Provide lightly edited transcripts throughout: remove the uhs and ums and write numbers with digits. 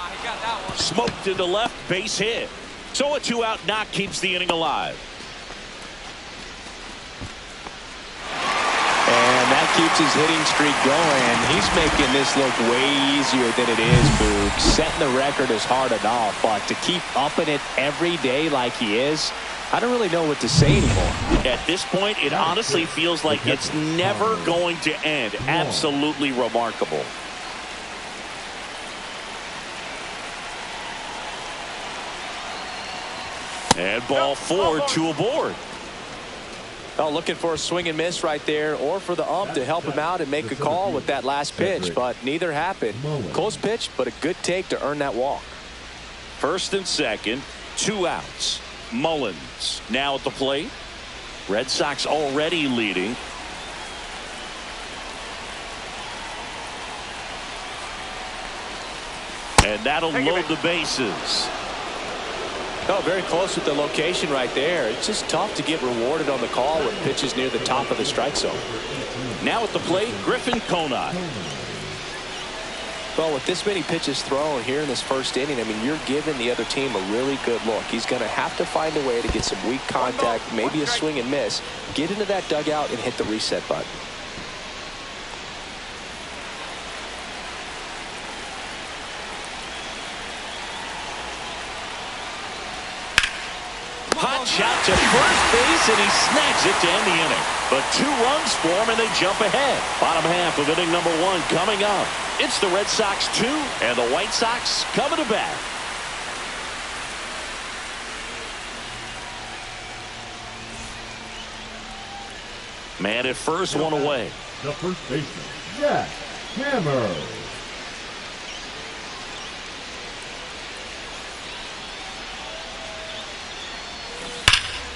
He got that one. Smoked into left, base hit. So a 2-out knock keeps the inning alive. And that keeps his hitting streak going. He's making this look way easier than it is, Boog. Setting the record is hard enough, but to keep upping it every day like he is, I don't really know what to say anymore. At this point, it honestly feels like it's never going to end. Absolutely remarkable. And ball 4, 2 aboard. Oh, looking for a swing and miss right there, or for the ump to help him out and make a call with that last pitch, but neither happened. Close pitch, but a good take to earn that walk. First and second, 2 outs. Mullins now at the plate. Red Sox already leading. And that'll load the bases. Oh, very close with the location right there. It's just tough to get rewarded on the call when pitches near the top of the strike zone. Now at the plate, Griffin Conant. Well, with this many pitches thrown here in this first inning, I mean, you're giving the other team a really good look. He's going to have to find a way to get some weak contact, maybe a swing and miss, get into that dugout and hit the reset button. Hot shot to first base, and he snags it to end the inning. But 2 runs for him, and they jump ahead. Bottom half of inning number 1 coming up. It's the Red Sox 2, and the White Sox coming to bat. Man at first, 1 away. The first baseman, Jack Hammer.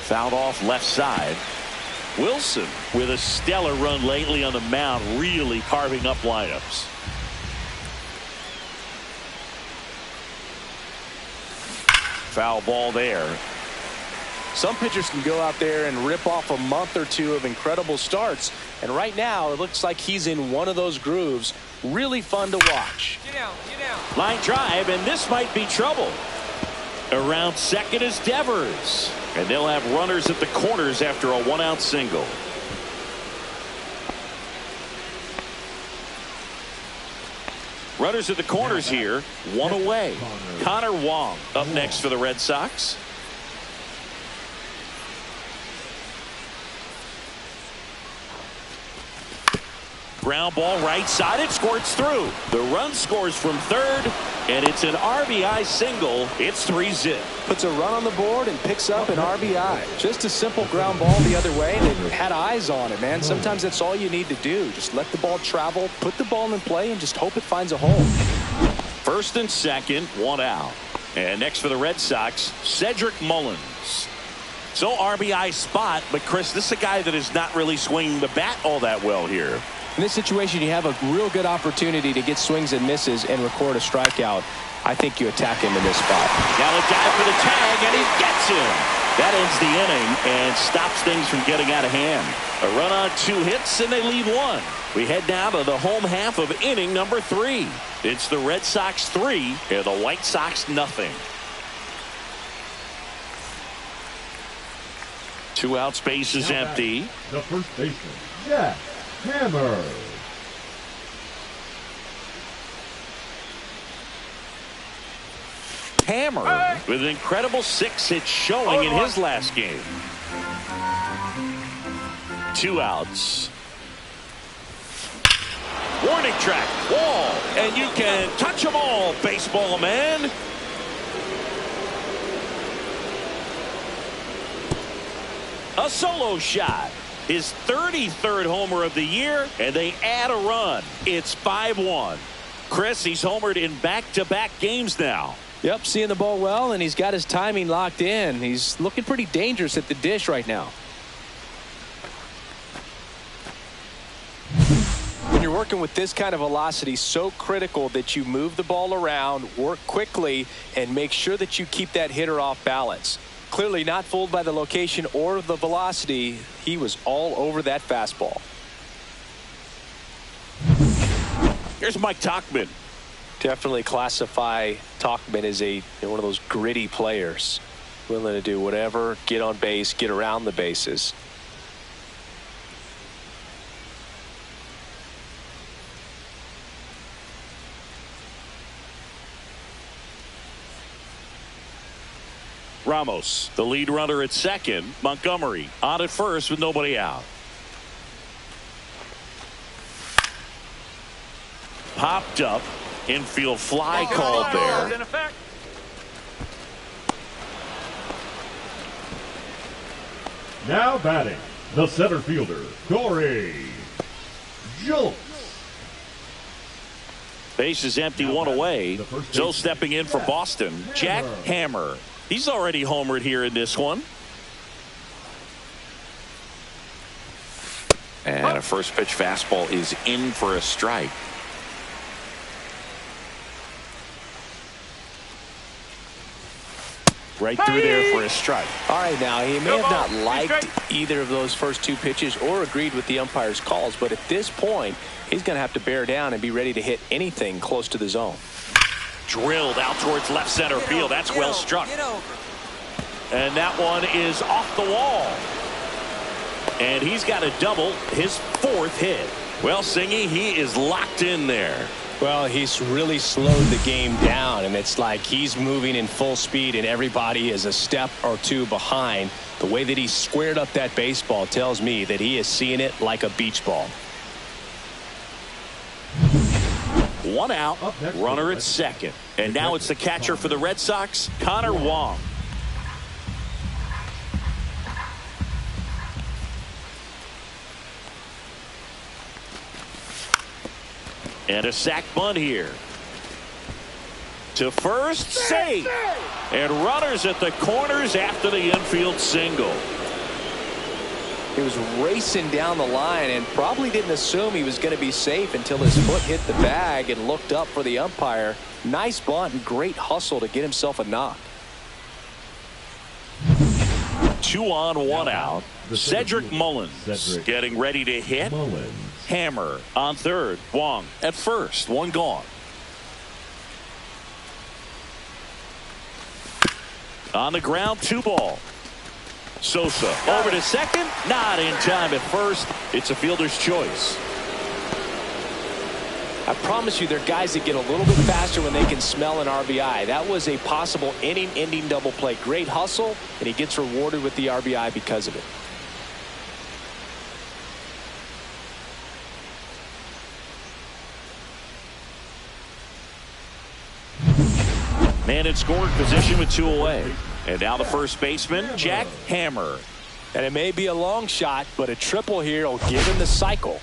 Fouled off left side. Wilson with a stellar run lately on the mound, really carving up lineups. Foul ball there. Some pitchers can go out there and rip off a month or 2 of incredible starts, and right now it looks like he's in one of those grooves. Really fun to watch. Get down, get down. Line drive, and this might be trouble. Around second is Devers, and they'll have runners at the corners after a 1-out single. Runners at the corners here, 1 away. Connor Wong up next for the Red Sox. Ground ball right side, it squirts through. The run scores from third, and it's an RBI single. It's 3-zip. Puts a run on the board and picks up an RBI. Just a simple ground ball the other way, and it had eyes on it, man. Sometimes that's all you need to do. Just let the ball travel, put the ball in play, and just hope it finds a hole. First and second, 1 out. And next for the Red Sox, Cedric Mullins. So RBI spot, but Chris, this is a guy that is not really swinging the bat all that well here. In this situation, you have a real good opportunity to get swings and misses and record a strikeout. I think you attack him in this spot. Now a dive for the tag, and he gets him. That ends the inning and stops things from getting out of hand. A run on 2 hits, and they leave 1. We head now to the home half of inning number 3. It's the Red Sox 3 and the White Sox nothing. 2 out, space is empty. The first baseman, Jack Hammer. Hammer with an incredible 6 hits showing in his last game. 2 outs. Warning track, wall, and you can touch them all, baseball man. A solo shot. His 33rd homer of the year, and they add a run. It's 5-1. Chris, he's homered in back-to-back games now. Yep, seeing the ball well, and he's got his timing locked in. He's looking pretty dangerous at the dish right now. When you're working with this kind of velocity, so critical that you move the ball around, work quickly, and make sure that you keep that hitter off balance. Clearly not fooled by the location or the velocity. He was all over that fastball. Here's Mike Tauchman. Definitely classify Talkman as one of those gritty players, willing to do whatever, get on base, get around the bases. Ramos, the lead runner at second. Montgomery on at first with nobody out. Popped up. Infield fly called there. Now batting, the center fielder, Corey Schultz. Base is empty, one away. Joe stepping in for Boston. Jack Hammer. He's already homered here in this one. And a first pitch fastball is in for a strike. Right through there for a strike. All right, now he may have not liked either of those first two pitches or agreed with the umpire's calls, but at this point he's going to have to bear down and be ready to hit anything close to the zone. Drilled out towards left center field. That's well struck. And that one is off the wall. And he's got a double, his fourth hit. Well, Singy, he is locked in there. Well, he's really slowed the game down, and it's like he's moving in full speed and everybody is a step or two behind. The way that he squared up that baseball tells me that he is seeing it like a beach ball. One out, runner at second. And now it's the catcher for the Red Sox, Connor Wong. And a sac bunt here. To first, safe. And runners at the corners after the infield single. He was racing down the line and probably didn't assume he was going to be safe until his foot hit the bag and looked up for the umpire. Nice bunt and great hustle to get himself a knock. 2 on, 1 out. Cedric Mullins getting ready to hit. Hammer on third. Wong at first. One gone. On the ground, 2 ball. Sosa over to second. Not in time at first. It's a fielder's choice. I promise you, there are guys that get a little bit faster when they can smell an RBI. That was a possible inning-ending double play. Great hustle, and he gets rewarded with the RBI because of it. Man in scoring position with 2 away. And now the first baseman, Jack Hammer. And it may be a long shot, but a triple here will give him the cycle.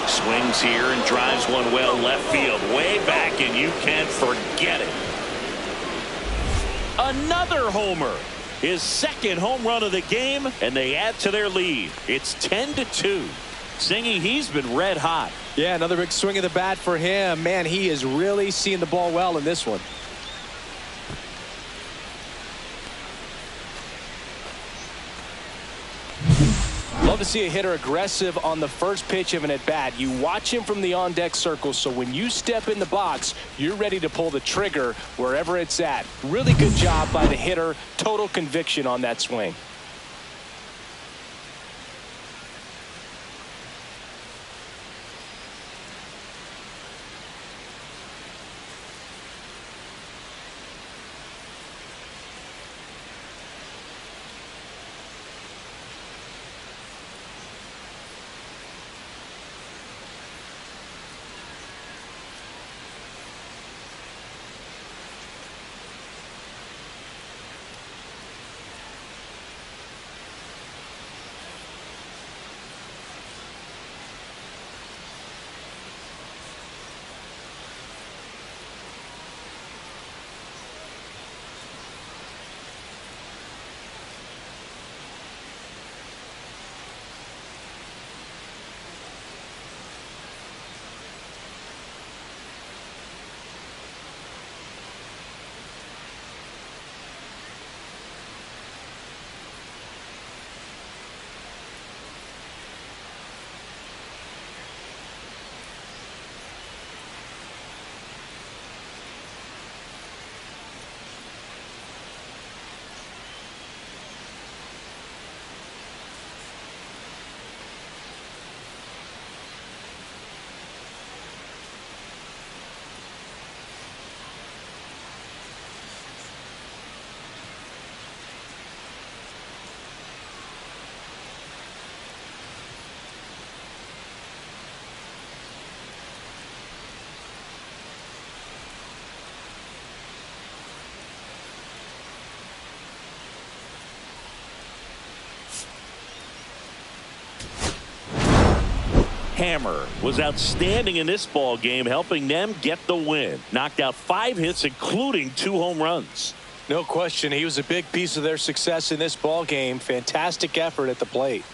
Swings here and drives one well left field, way back, and you can't forget it. Another homer, his second home run of the game, and they add to their lead. It's 10-2. Singy, he's been red hot. Yeah, another big swing of the bat for him. Man, he is really seeing the ball well in this one. Love to see a hitter aggressive on the first pitch of an at-bat. You watch him from the on-deck circle, so when you step in the box, you're ready to pull the trigger wherever it's at. Really good job by the hitter. Total conviction on that swing. Hammer was outstanding in this ball game, helping them get the win. Knocked out 5 hits, including 2 home runs. No question, he was a big piece of their success in this ball game. Fantastic effort at the plate.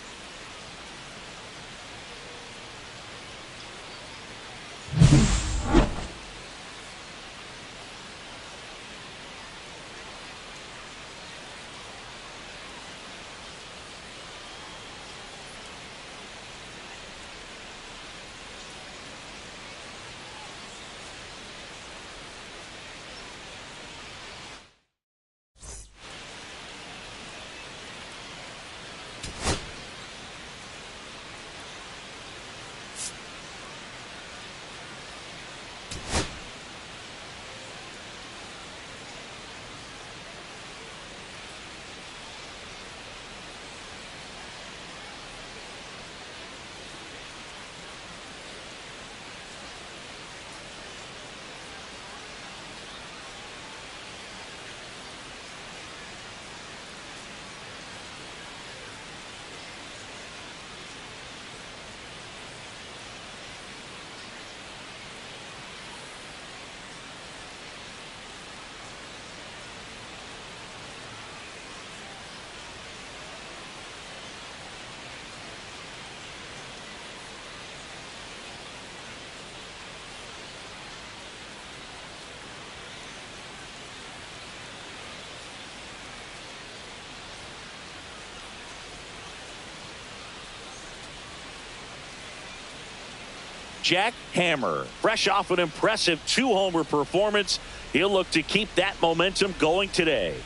Jack Hammer, fresh off an impressive 2-homer performance. He'll look to keep that momentum going today.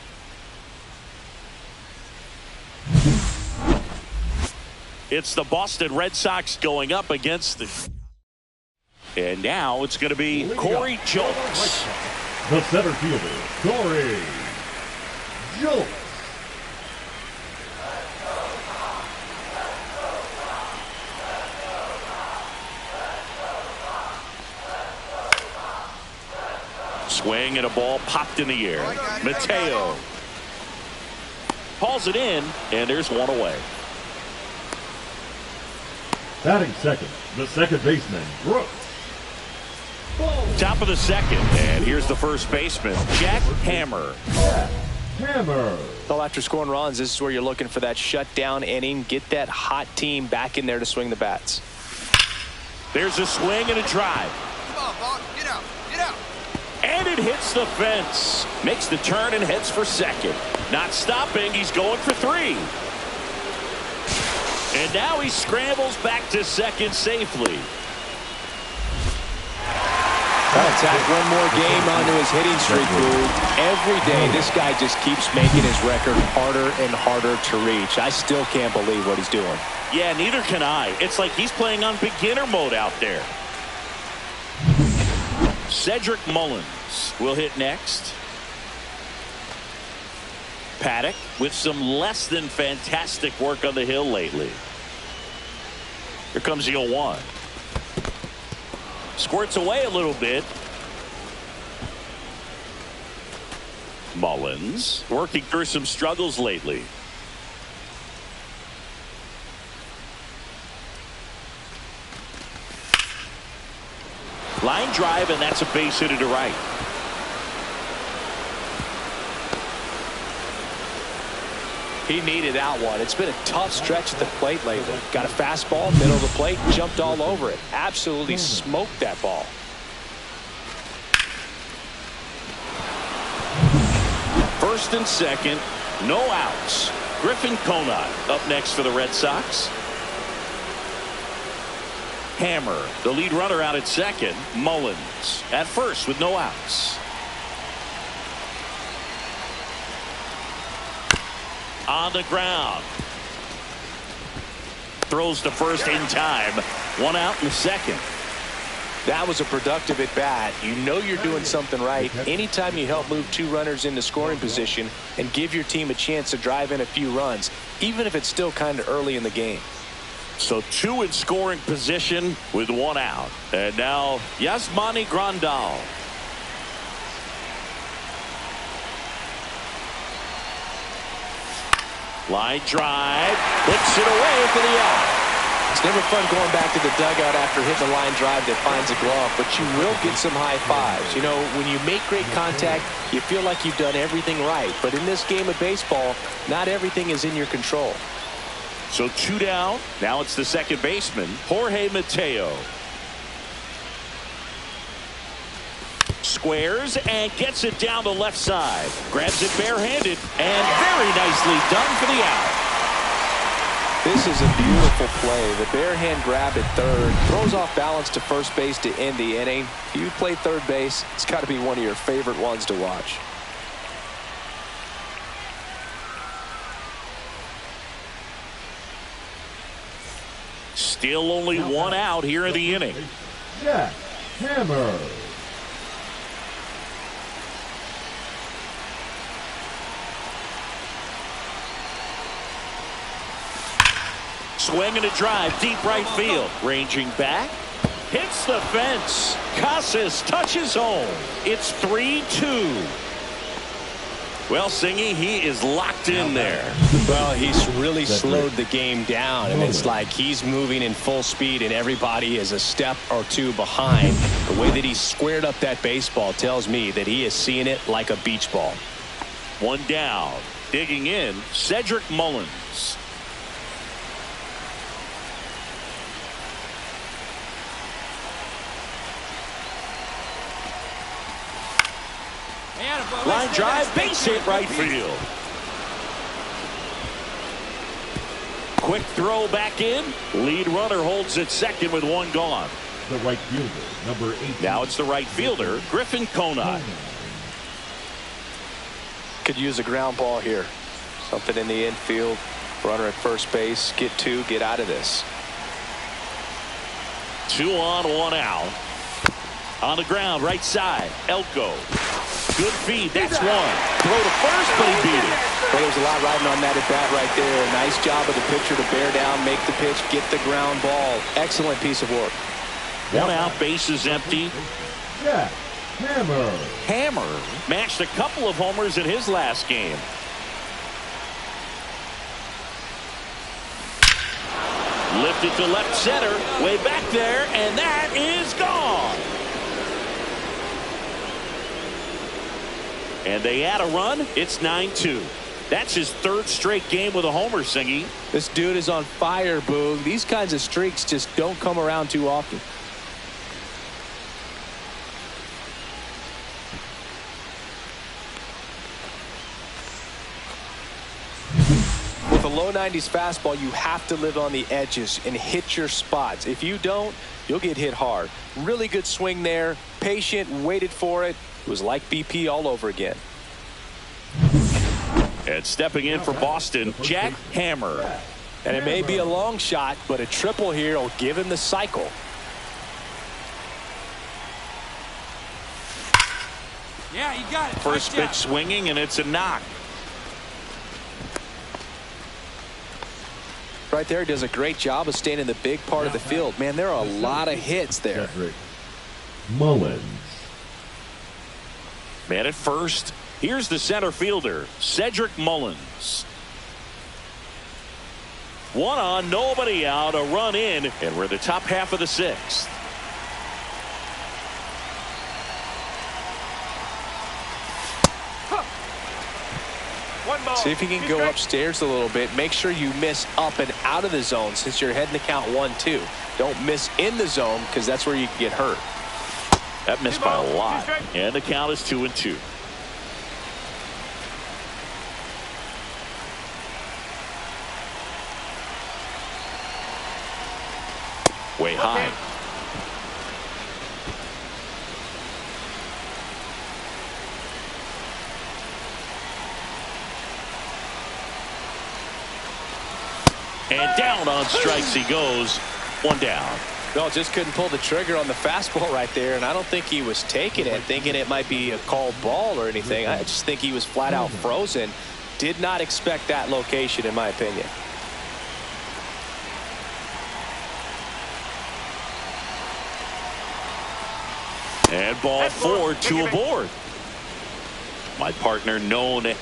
It's the Boston Red Sox going up against the... And now it's going to be Corey Julks. The center fielder, Corey Julks. Swing and a ball popped in the air. Mateo hauls it in, and there's one away. Batting second, the second baseman, Brooks. Top of the second, and here's the first baseman, Jack Hammer. Hammer. Well, after scoring runs, this is where you're looking for that shutdown inning. Get that hot team back in there to swing the bats. There's a swing and a drive. Come on, ball. Get out. Get out. And it hits the fence. Makes the turn and heads for second. Not stopping. He's going for 3. And now he scrambles back to second safely. Well, tack one more game onto his hitting streak, dude. Every day, this guy just keeps making his record harder and harder to reach. I still can't believe what he's doing. Yeah, neither can I. It's like he's playing on beginner mode out there. Cedric Mullins will hit next. Paddock with some less than fantastic work on the hill lately. Here comes the 0-1. Squirts away a little bit. Mullins working through some struggles lately. Line drive, and that's a base hit to right. He needed that one. It's been a tough stretch at the plate lately. Got a fastball, middle of the plate, jumped all over it. Absolutely smoked that ball. First and second, no outs. Griffin Conant up next for the Red Sox. Hammer, the lead runner, out at second. Mullins at first with no outs. On the ground. Throws to first in time. 1 out in the second. That was a productive at bat. You know you're doing something right anytime you help move 2 runners into scoring position and give your team a chance to drive in a few runs, even if it's still kind of early in the game. So 2 in scoring position with 1 out. And now Yasmani Grandal. Line drive, puts it away for the out. It's never fun going back to the dugout after hitting a line drive that finds a glove, but you will get some high fives. You know, when you make great contact, you feel like you've done everything right. But in this game of baseball, not everything is in your control. So 2 down. Now it's the second baseman, Jorge Mateo. Squares and gets it down the left side. Grabs it barehanded and very nicely done for the out. This is a beautiful play. The bare hand grab at third, throws off balance to first base to end the inning. If you play third base, it's got to be one of your favorite ones to watch. Still only 1 out here in the inning. Jack Hammer. Swing and a drive, deep right field. Ranging back, hits the fence. Casas touches home. It's 3-2. Well, Singy, he is locked in there. Well, he's really slowed the game down, and it's like he's moving in full speed, and everybody is a step or two behind. The way that he squared up that baseball tells me that he is seeing it like a beach ball. 1 down. Digging in, Cedric Mullins. Line drive, base hit right field. Quick throw back in. Lead runner holds at second with 1 gone. The right fielder, number 8. Now it's the right fielder, Griffin Conine. Could use a ground ball here. Something in the infield. Runner at first base. Get 2, get out of this. 2 on, 1 out. On the ground, right side, Elko. Good feed, that's 1. Throw to first, but he beat it. Well, there's a lot riding on that at bat right there. Nice job of the pitcher to bear down, make the pitch, get the ground ball. Excellent piece of work. 1 out, bases empty. Jack Hammer. Hammer matched a couple of homers in his last game. Lifted to left center, way back there, and that is gone. And they add a run. It's 9-2. That's his 3rd straight game with a homer, Singy. This dude is on fire, Boog. These kinds of streaks just don't come around too often. With a low 90s fastball, you have to live on the edges and hit your spots. If you don't, you'll get hit hard. Really good swing there. Patient, waited for it. It was like BP all over again. And stepping in for Boston, Jack Hammer. And it may be a long shot, but a triple here will give him the cycle. Yeah, you got it. First pitch swinging, and it's a knock. Right there, he does a great job of staying in the big part of the field. Man, there are a lot of hits there. Mullins. Man at first. Here's the center fielder, Cedric Mullins. 1 on, nobody out, a run in, and we're the top half of the 6th. See if you can go upstairs a little bit. Make sure you miss up and out of the zone since you're heading to count 1-2. Don't miss in the zone because that's where you can get hurt. That missed by a lot, and the count is 2-2. Way high. And down on strikes he goes. 1 down. No, just couldn't pull the trigger on the fastball right there, and I don't think he was taking it, thinking it might be a called ball or anything. I just think he was flat out frozen. Did not expect that location, in my opinion. And ball 4, 2 aboard. My partner known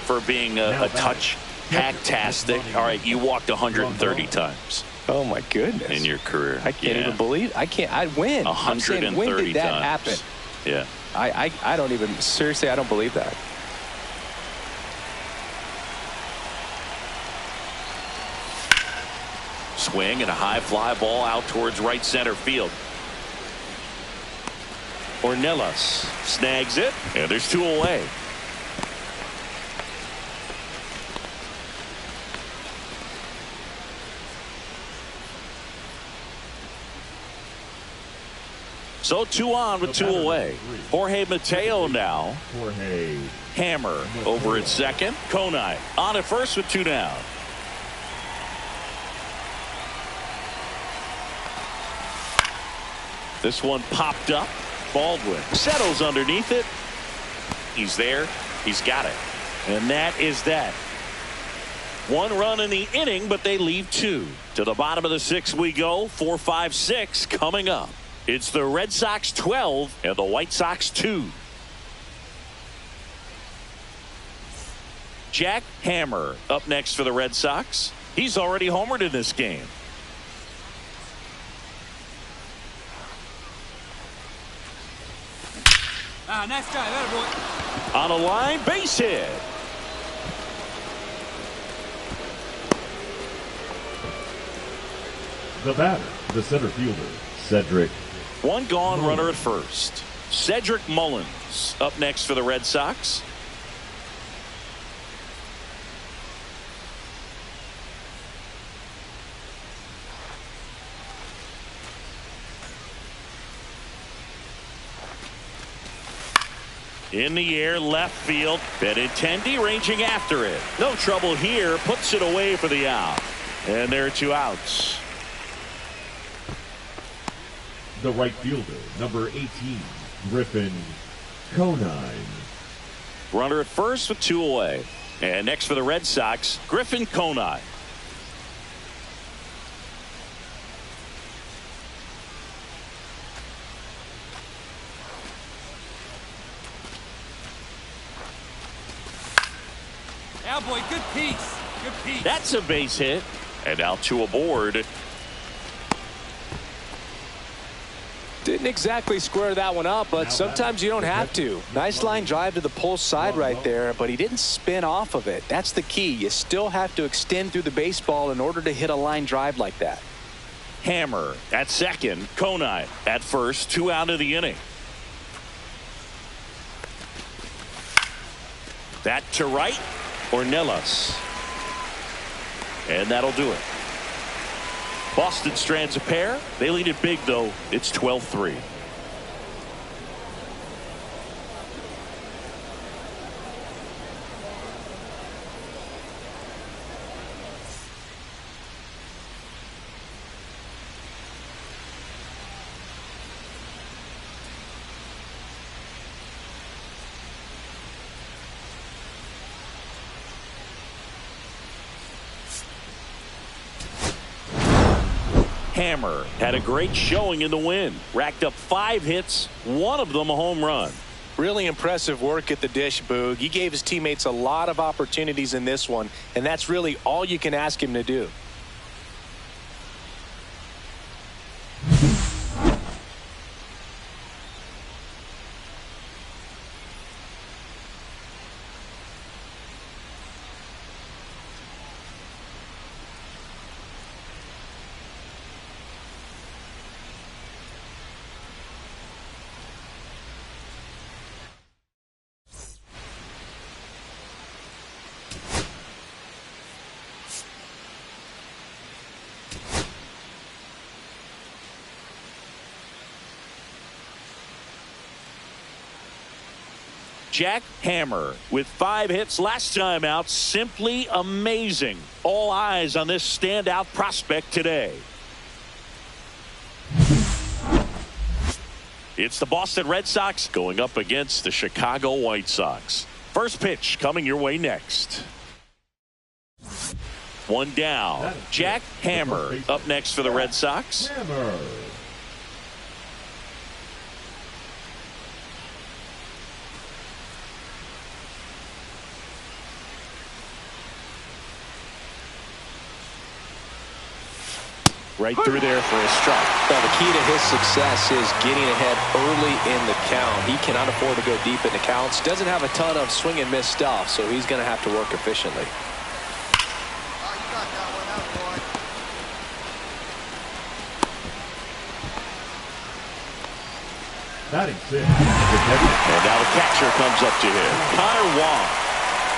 for being a touch Hacktastic. All right, you walked 130 times Oh my goodness. in your career. I can't even believe. I can't. I win. I'm saying, when 130 did that times. happen? Yeah. I don't even, seriously, I don't believe that. Swing and a high fly ball out towards right center field. Ornelas snags it, and there's 2 away. So 2 on with 2 away. Jorge Mateo now. Jorge Hammer over at second. Konai on at first with 2 down. This one popped up. Baldwin settles underneath it. He's there. He's got it. And that is that. 1 run in the inning, but they leave 2. To the bottom of the 6th we go. 4, 5, 6 coming up. It's the Red Sox 12 and the White Sox 2. Jack Hammer up next for the Red Sox. He's already homered in this game. Nice try, that boy. On a line, base hit. The batter, the center fielder, Cedric. 1 gone, runner at first. Cedric Mullins up next for the Red Sox. In the air, left field. Benintendi ranging after it. No trouble here. Puts it away for the out. And there are 2 outs. The right fielder, number 18, Griffin Conine. Runner at first with 2 away. And next for the Red Sox, Griffin Conine. Yeah, boy, good piece. Good piece. That's a base hit. And now 2 aboard. Didn't exactly square that one up, but sometimes you don't have to. Nice line drive to the pull side right there, but he didn't spin off of it. That's the key. You still have to extend through the baseball in order to hit a line drive like that. Hammer at second. Konai at first. 2 out of the inning. That to right. Ornelas. And that'll do it. Boston strands a pair. They lead it big, though. It's 12-3. Hammer had a great showing in the win. Racked up 5 hits, 1 of them a home run. Really impressive work at the dish, Boog. He gave his teammates a lot of opportunities in this one, and that's really all you can ask him to do. Jack Hammer with 5 hits last time out. Simply amazing. All eyes on this standout prospect today. It's the Boston Red Sox going up against the Chicago White Sox. First pitch coming your way next. 1 down. Jack Hammer up next for the Red Sox. Hammer. Right through there for a strike. Well, the key to his success is getting ahead early in the count. He cannot afford to go deep in the counts. Doesn't have a ton of swing and miss stuff, so he's going to have to work efficiently. Batting 6. And now the catcher comes up to him. Connor Wong.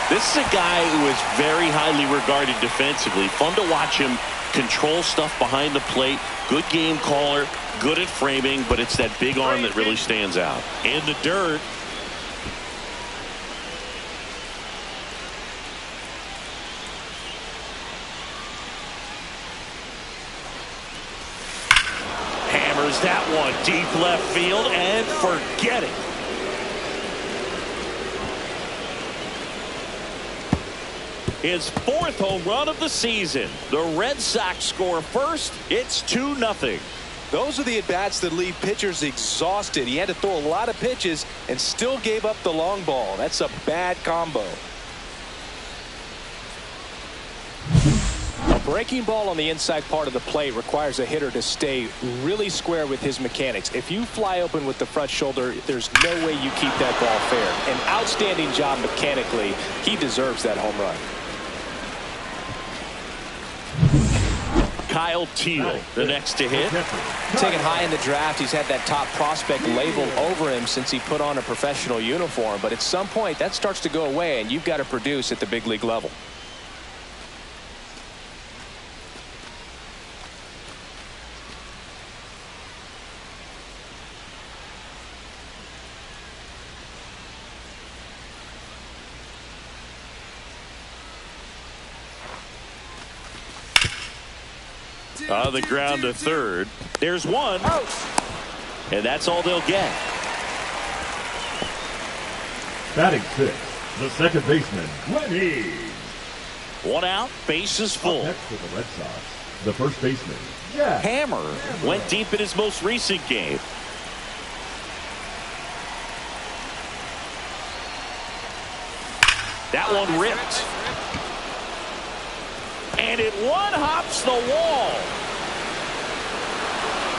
This is a guy who is very highly regarded defensively. Fun to watch him control stuff behind the plate. Good game caller. Good at framing, but it's that big arm that really stands out. In the dirt. Hammers that one deep left field and forget it. His 4th home run of the season. The Red Sox score first. It's 2-0. Those are the at-bats that leave pitchers exhausted. He had to throw a lot of pitches and still gave up the long ball. That's a bad combo. A breaking ball on the inside part of the plate requires a hitter to stay really square with his mechanics. If you fly open with the front shoulder, there's no way you keep that ball fair. An outstanding job mechanically. He deserves that home run. Kyle Teal, the next to hit. Taken high in the draft, he's had that top prospect label over him since he put on a professional uniform. But at some point, that starts to go away, and you've got to produce at the big league level. On the ground to third. There's one. And that's all they'll get. Batting 6. The second baseman, Lenny. One out. Bases full. Next for the Red Sox, the first baseman, Jack Hammer went deep in his most recent game. That one ripped. And it one-hops the wall.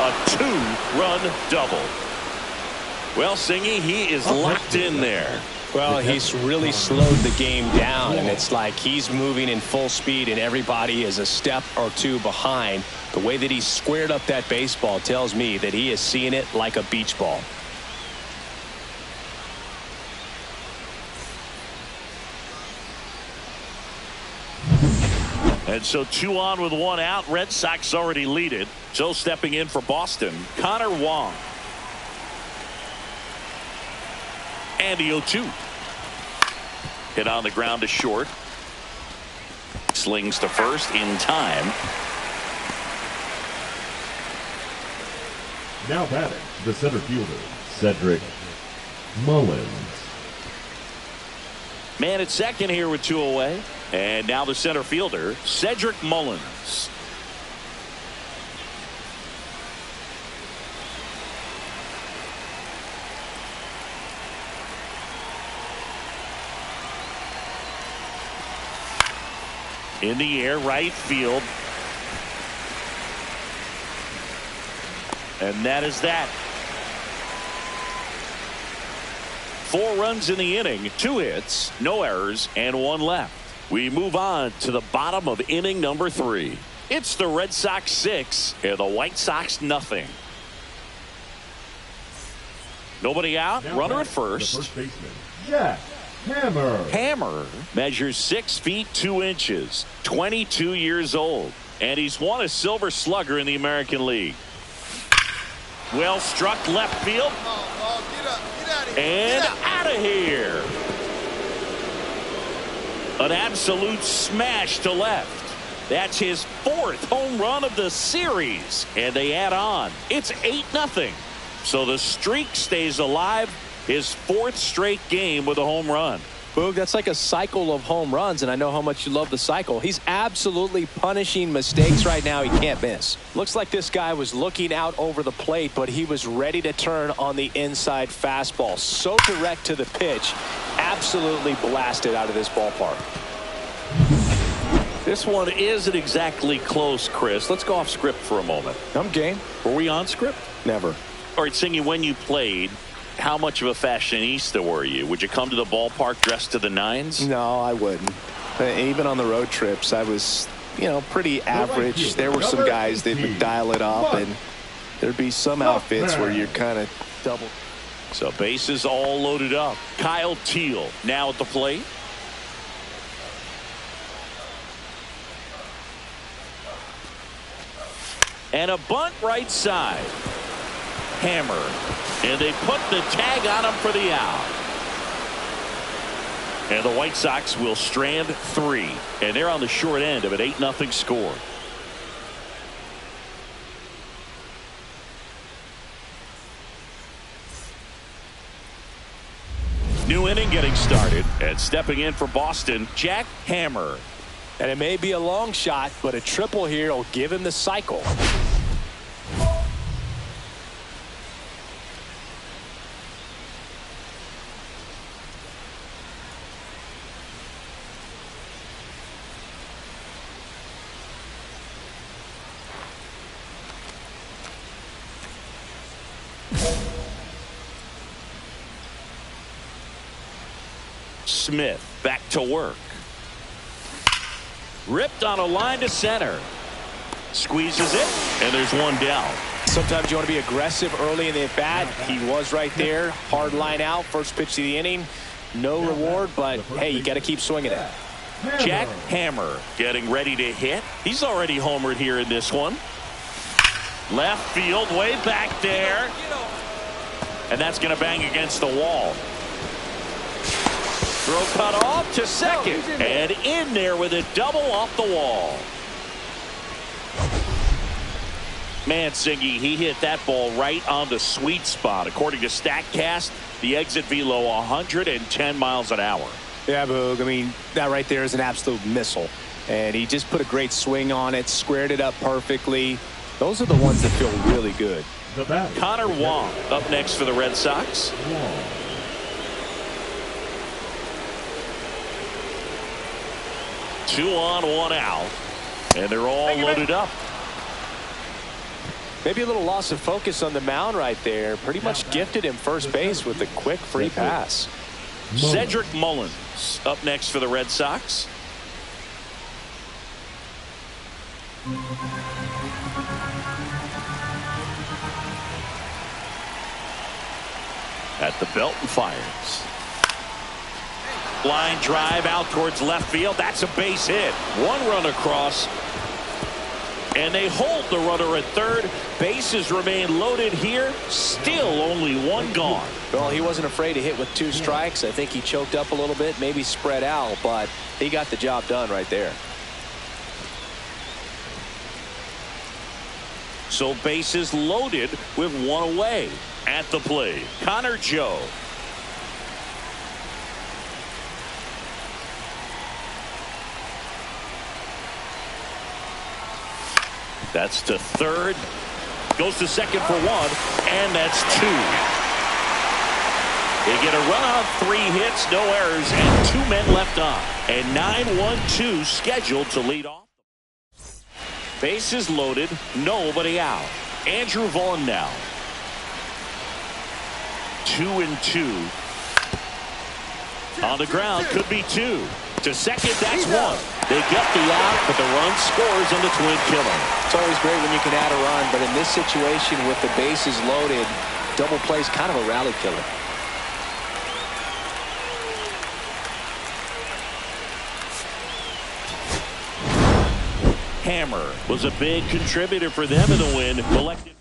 A 2-run double. Well, Singy, he is locked in there. Well, he's really slowed the game down, and it's like he's moving in full speed, and everybody is a step or two behind. The way that he squared up that baseball tells me that he is seeing it like a beach ball. And so 2 on with 1 out. Red Sox already lead it. So stepping in for Boston, Connor Wong. And the 0-2. Hit on the ground to short. Slings to first in time. Now batting, the center fielder, Cedric Mullins. Man at second here with 2 away. And now the center fielder, Cedric Mullins. In the air, right field. And that is that. 4 runs in the inning, 2 hits, no errors, and 1 left. We move on to the bottom of inning number 3. It's the Red Sox 6 and the White Sox nothing. Nobody out. Now runner back, at first. The first baseman, Jack Hammer. Hammer measures 6 feet 2 inches, 22 years old, and he's won a Silver Slugger in the American League. Well struck left field. And out of here. An absolute smash to left. That's his 4th home run of the series. And they add on. It's 8-0. So the streak stays alive. His 4th straight game with a home run. Boog, that's like a cycle of home runs, and I know how much you love the cycle. He's absolutely punishing mistakes right now he can't miss. Looks like this guy was looking out over the plate, but he was ready to turn on the inside fastball. So direct to the pitch. Absolutely blasted out of this ballpark. This one isn't exactly close, Chris. Let's go off script for a moment. I'm game. Were we on script? Never. All right, Singy, when you played, how much of a fashionista were you? Would you come to the ballpark dressed to the nines? No, I wouldn't. Even on the road trips, I was, pretty average. There were some guys that would dial it up, and there'd be some outfits where you're kind of double. So bases all loaded up. Kyle Teal now at the plate. And a bunt right side. Hammer. And they put the tag on him for the out. And the White Sox will strand 3. And they're on the short end of an 8-0 score. New inning getting started. And stepping in for Boston, Jack Hammer. And it may be a long shot, but a triple here will give him the cycle. Smith back to work. Ripped on a line to center. Squeezes it, and there's one down. Sometimes you want to be aggressive early in the at-bat. He was right there. Hard line out. First pitch of the inning. No reward, but, hey, you got to keep swinging it. Jack Hammer getting ready to hit. He's already homered here in this one. Left field, way back there. And that's going to bang against the wall. Throw cut off to second. And in there with a double off the wall. Man, Singy, he hit that ball right on the sweet spot. According to StatCast, the exit velo 110 miles an hour. Yeah, Boog. I mean, that right there is an absolute missile. And he just put a great swing on it, squared it up perfectly. Those are the ones that feel really good. Connor Wong up next for the Red Sox. Two on, one out. And they're all loaded up. Maybe a little loss of focus on the mound right there. Pretty much gifted him first base with a quick free pass. Cedric Mullins up next for the Red Sox. At the belt and fires. Line drive out towards left field. That's a base hit. One run across. And they hold the runner at third. Bases remain loaded here. Still only one gone. Well, he wasn't afraid to hit with 2 strikes. I think he choked up a little bit, maybe spread out, but he got the job done right there. So bases loaded with one away. At the plate, Connor Joe. That's to third. Goes to second for 1, and that's 2. They get a run on 3 hits, no errors, and 2 men left on. And 9-1-2 scheduled to lead off. Bases loaded, nobody out. Andrew Vaughn now. 2-2. On the ground, could be 2. To second, that's 1. They get the out, but the run scores on the twin killer. It's always great when you can add a run, but in this situation with the bases loaded, double play's kind of a rally killer. Hammer was a big contributor for them in the win. Collected.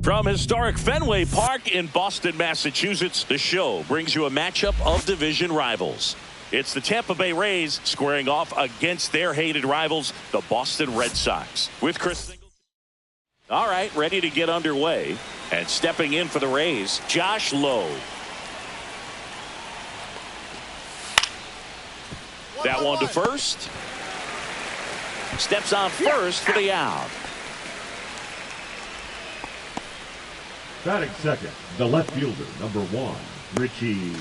From historic Fenway Park in Boston, Massachusetts, the show brings you a matchup of division rivals. It's the Tampa Bay Rays squaring off against their hated rivals, the Boston Red Sox. With Chris Singleton. All right, ready to get underway. And stepping in for the Rays, Josh Lowe. That one to first. Steps on first for the out. Batting second, the left fielder, number 1, Rtts.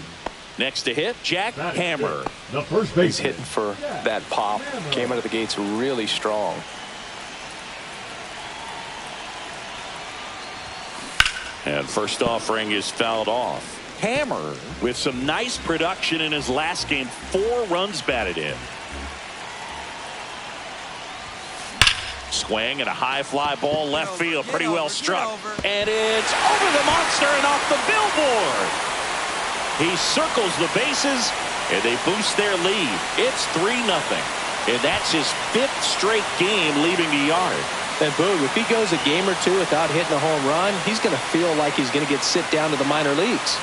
Next to hit, Jack Hammer. The first base He's hitting for that pop. Came out of the gates really strong. And first offering is fouled off. Hammer with some nice production in his last game. 4 runs batted in. Swing and a high fly ball left field. Pretty well struck. And it's over the monster and off the billboard. He circles the bases and they boost their lead. It's 3-0. And that's his 5th straight game leaving the yard. And Boog, if he goes a game or two without hitting a home run, he's going to feel like he's going to get sit down to the minor leagues.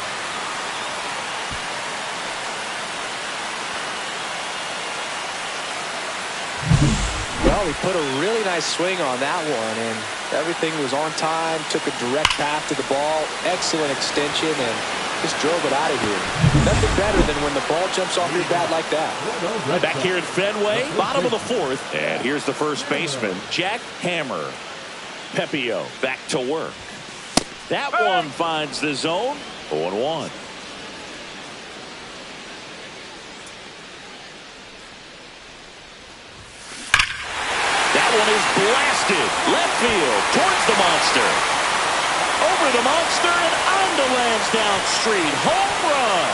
Well, he put a really nice swing on that one, and everything was on time, took a direct path to the ball, excellent extension, and just drove it out of here. Nothing better than when the ball jumps off your bat like that. Back here at Fenway, bottom of the 4th, and here's the first baseman, Jack Hammer. Pepio back to work. That one finds the zone. 0-1. That one is blasted left field towards the monster. Over the monster and onto Lansdowne Street. Home run.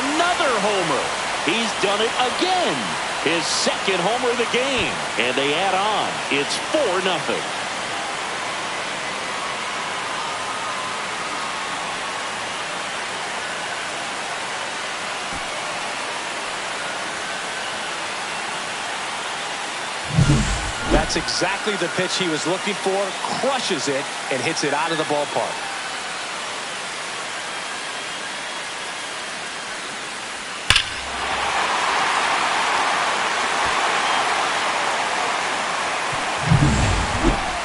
Another homer. He's done it again. His 2nd homer of the game. And they add on. It's 4-0. That's exactly the pitch he was looking for. Crushes it and hits it out of the ballpark.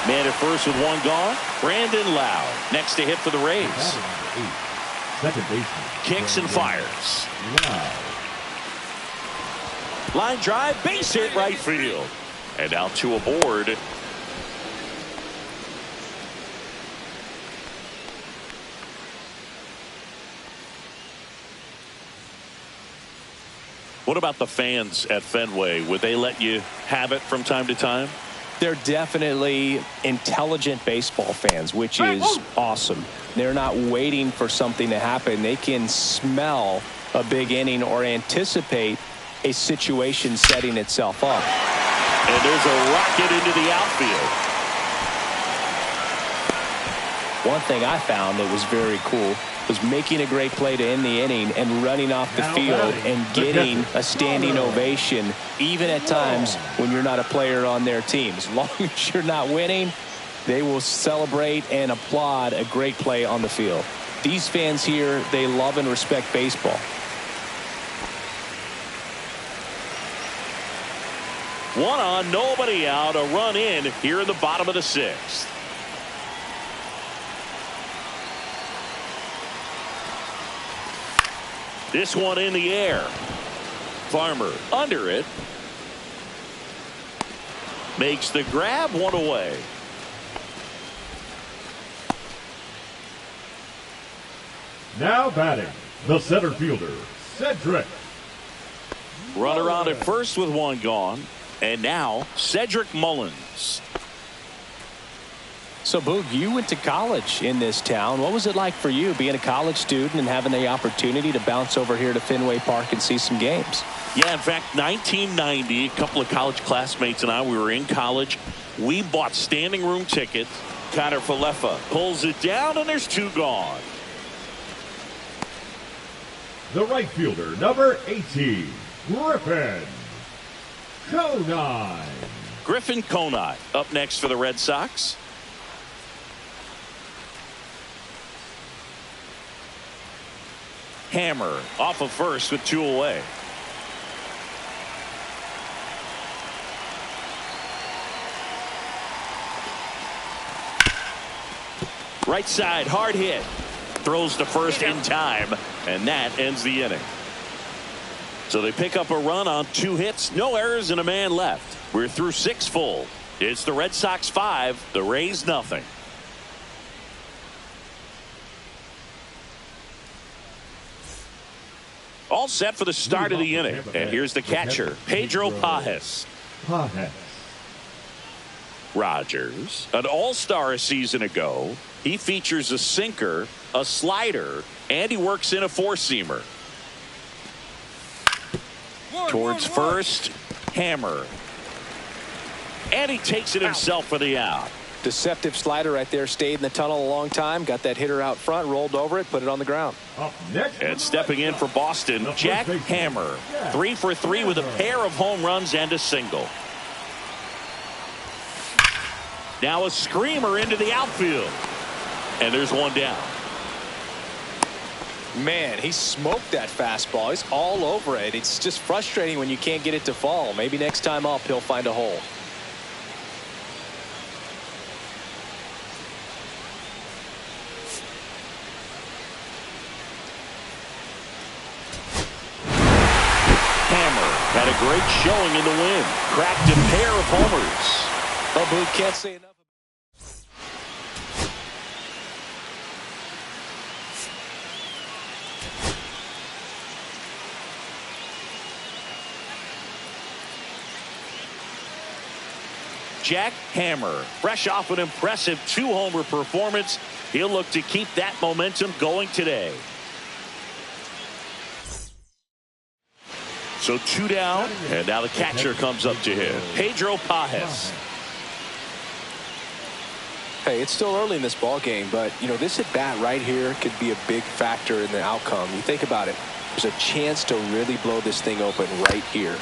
Man at first with 1 gone. Brandon Lowe next to hit for the Rays. Second baseman. Kicks and fires. Wow. Line drive, base hit right field. And now 2 aboard. What about the fans at Fenway? Would they let you have it from time to time? They're definitely intelligent baseball fans, which is awesome. They're not waiting for something to happen. They can smell a big inning or anticipate a situation setting itself up. And there's a rocket into the outfield. One thing I found that was very cool was making a great play to end the inning and running off the field and getting a standing ovation, even at times when you're not a player on their team. As long as you're not winning, they will celebrate and applaud a great play on the field. These fans here, they love and respect baseball. One on, nobody out, a run in here in the bottom of the 6th. This one in the air. Farmer under it. Makes the grab, 1 away. Now batting, the center fielder, Cedric. Runner on at first with 1 gone. And now Cedric Mullins. So, Boog, you went to college in this town. What was it like for you being a college student and having the opportunity to bounce over here to Fenway Park and see some games? Yeah, in fact, 1990, a couple of college classmates and I, we were in college. We bought standing room tickets. Connor Falefa pulls it down, and there's 2 gone. The right fielder, number 18, Griffin Conine. Griffin Conine up next for the Red Sox. Hammer off of first with 2 away. Right side, hard hit. Throws to first in time, and that ends the inning. So they pick up a run on 2 hits, no errors, and a man left. We're through 6 full. It's the Red Sox 5, the Rays nothing. All set for the start of the inning. And here's the catcher, Pedro Pajes. Rogers, an all-star a season ago. He features a sinker, a slider, and he works in a 4-seamer. Towards first, Hammer. And he takes it himself for the out. Deceptive slider right there. Stayed in the tunnel a long time. Got that hitter out front, rolled over it, put it on the ground. And stepping in for Boston, Jack Hammer. 3 for 3 with a pair of home runs and a single. Now a screamer into the outfield. And there's one down. Man, he smoked that fastball. He's all over it. It's just frustrating when you can't get it to fall. Maybe next time up he'll find a hole. Hammer had a great showing in the win. Cracked a pair of homers. Oh, Booth, can't say enough. Jack Hammer, fresh off an impressive 2-homer performance. He'll look to keep that momentum going today. So 2 down, and now the catcher comes up to him, Pedro Pajes. Hey, it's still early in this ball game, but you know, this at bat right here could be a big factor in the outcome. You think about it, there's a chance to really blow this thing open right here.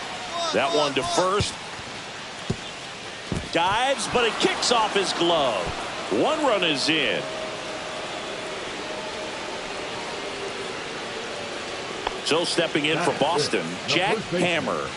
That one to first. Dives, but it kicks off his glove. 1 run is in. So stepping in for Boston, Jack Hammer.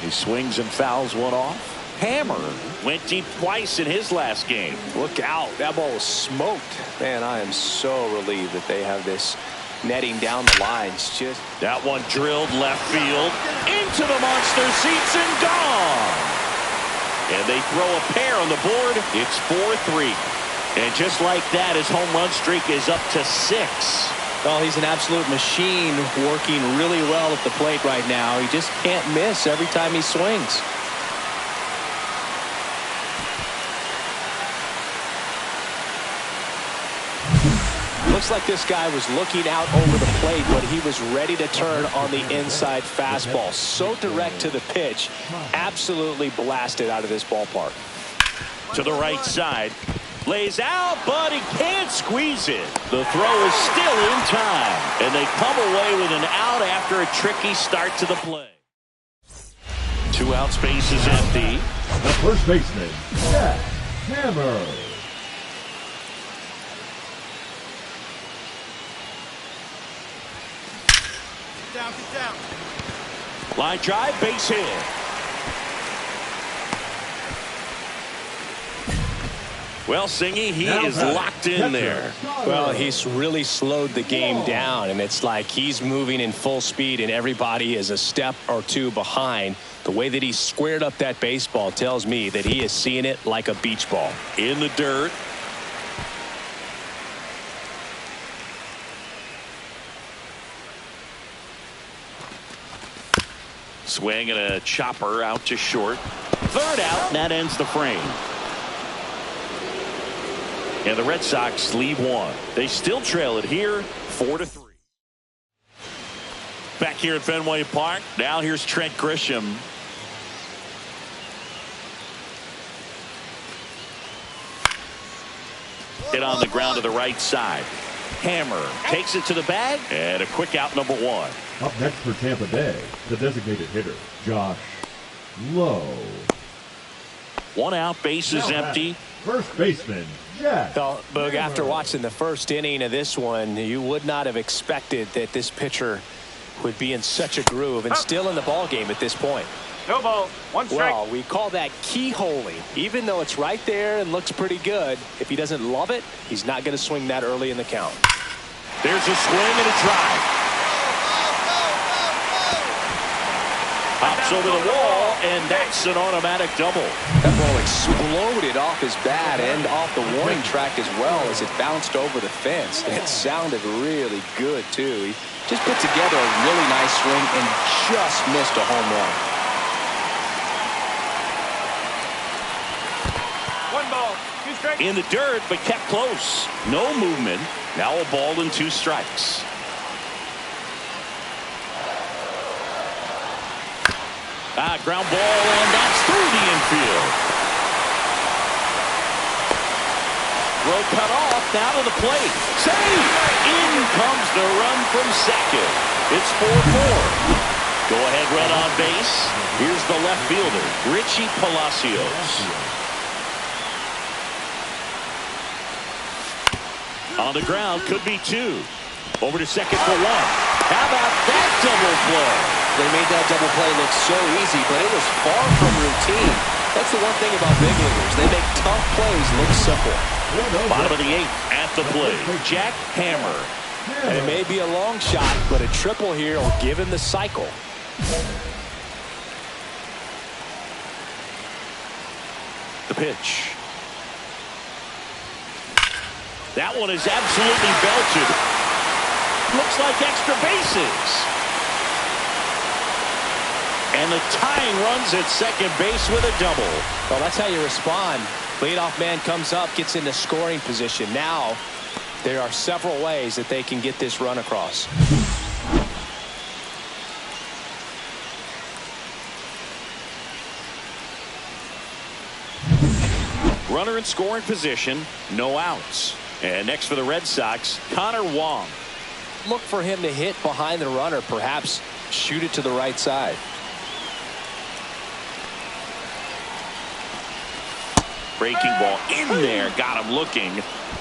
He swings and fouls one off. Hammer went deep twice in his last game. Look out, that ball was smoked. Man, I am so relieved that they have this netting down the lines. Just that one drilled left field into the monster seats and gone. And they throw a pair on the board. It's 4-3. And just like that, his home run streak is up to 6. Well, he's an absolute machine, working really well at the plate right now. He just can't miss every time he swings. Looks like this guy was looking out over the plate, but he was ready to turn on the inside fastball. So direct to the pitch, absolutely blasted out of this ballpark. To the right side. Lays out, but he can't squeeze it. The throw is still in time, and they come away with an out after a tricky start to the play. 2 out, space is empty. The first baseman, Jack Hammer. Get down. Line drive, base hit. Well, Singy, he is locked in there. Well, he's really slowed the game down, and it's like he's moving in full speed, and everybody is a step or 2 behind. The way that he squared up that baseball tells me that he is seeing it like a beach ball. In the dirt. Swing and a chopper out to short. 3rd out, and that ends the frame. And the Red Sox leave 1. They still trail it here, 4-3. Back here at Fenway Park. Now here's Trent Grisham. Hit on the ground to the right side. Hammer takes it to the bag, and a quick out, number 1. Up next for Tampa Bay, the designated hitter, Josh Lowe. One out, bases empty. First baseman, Jack. Well, Boog, after watching the first inning of this one, you would not have expected that this pitcher would be in such a groove and still in the ball game at this point. No ball. One strike. Well, we call that keyholing. Even though it's right there and looks pretty good, if he doesn't love it, he's not going to swing that early in the count. There's a swing and a drive. Hops over the wall, and that's an automatic double. That ball exploded off his bat and off the warning track as well as it bounced over the fence. It sounded really good, too. He just put together a really nice swing and just missed a home run. One ball. Two strikes. In the dirt, but kept close. No movement. Now a ball and 2 strikes. Ground ball, and that's through the infield. Throw cut off, now to the plate. Save! In comes the run from second. It's 4-4. Go ahead run on base. Here's the left fielder, Rtts Palacios. On the ground, could be 2. Over to second for 1. How about that double play? They made that double play look so easy, but it was far from routine. That's the one thing about big leaguers. They make tough plays look simple. Bottom of the 8th at the plate, Jack Hammer. And it may be a long shot, but a triple here will give him the cycle. The pitch. That one is absolutely belted. Looks like extra bases. And the tying runs at second base with a double. Well, that's how you respond. Leadoff man comes up, gets into scoring position. Now, there are several ways that they can get this run across. Runner in scoring position, no outs. And next for the Red Sox, Connor Wong. Look for him to hit behind the runner, perhaps shoot it to the right side. Breaking ball in there, got him looking.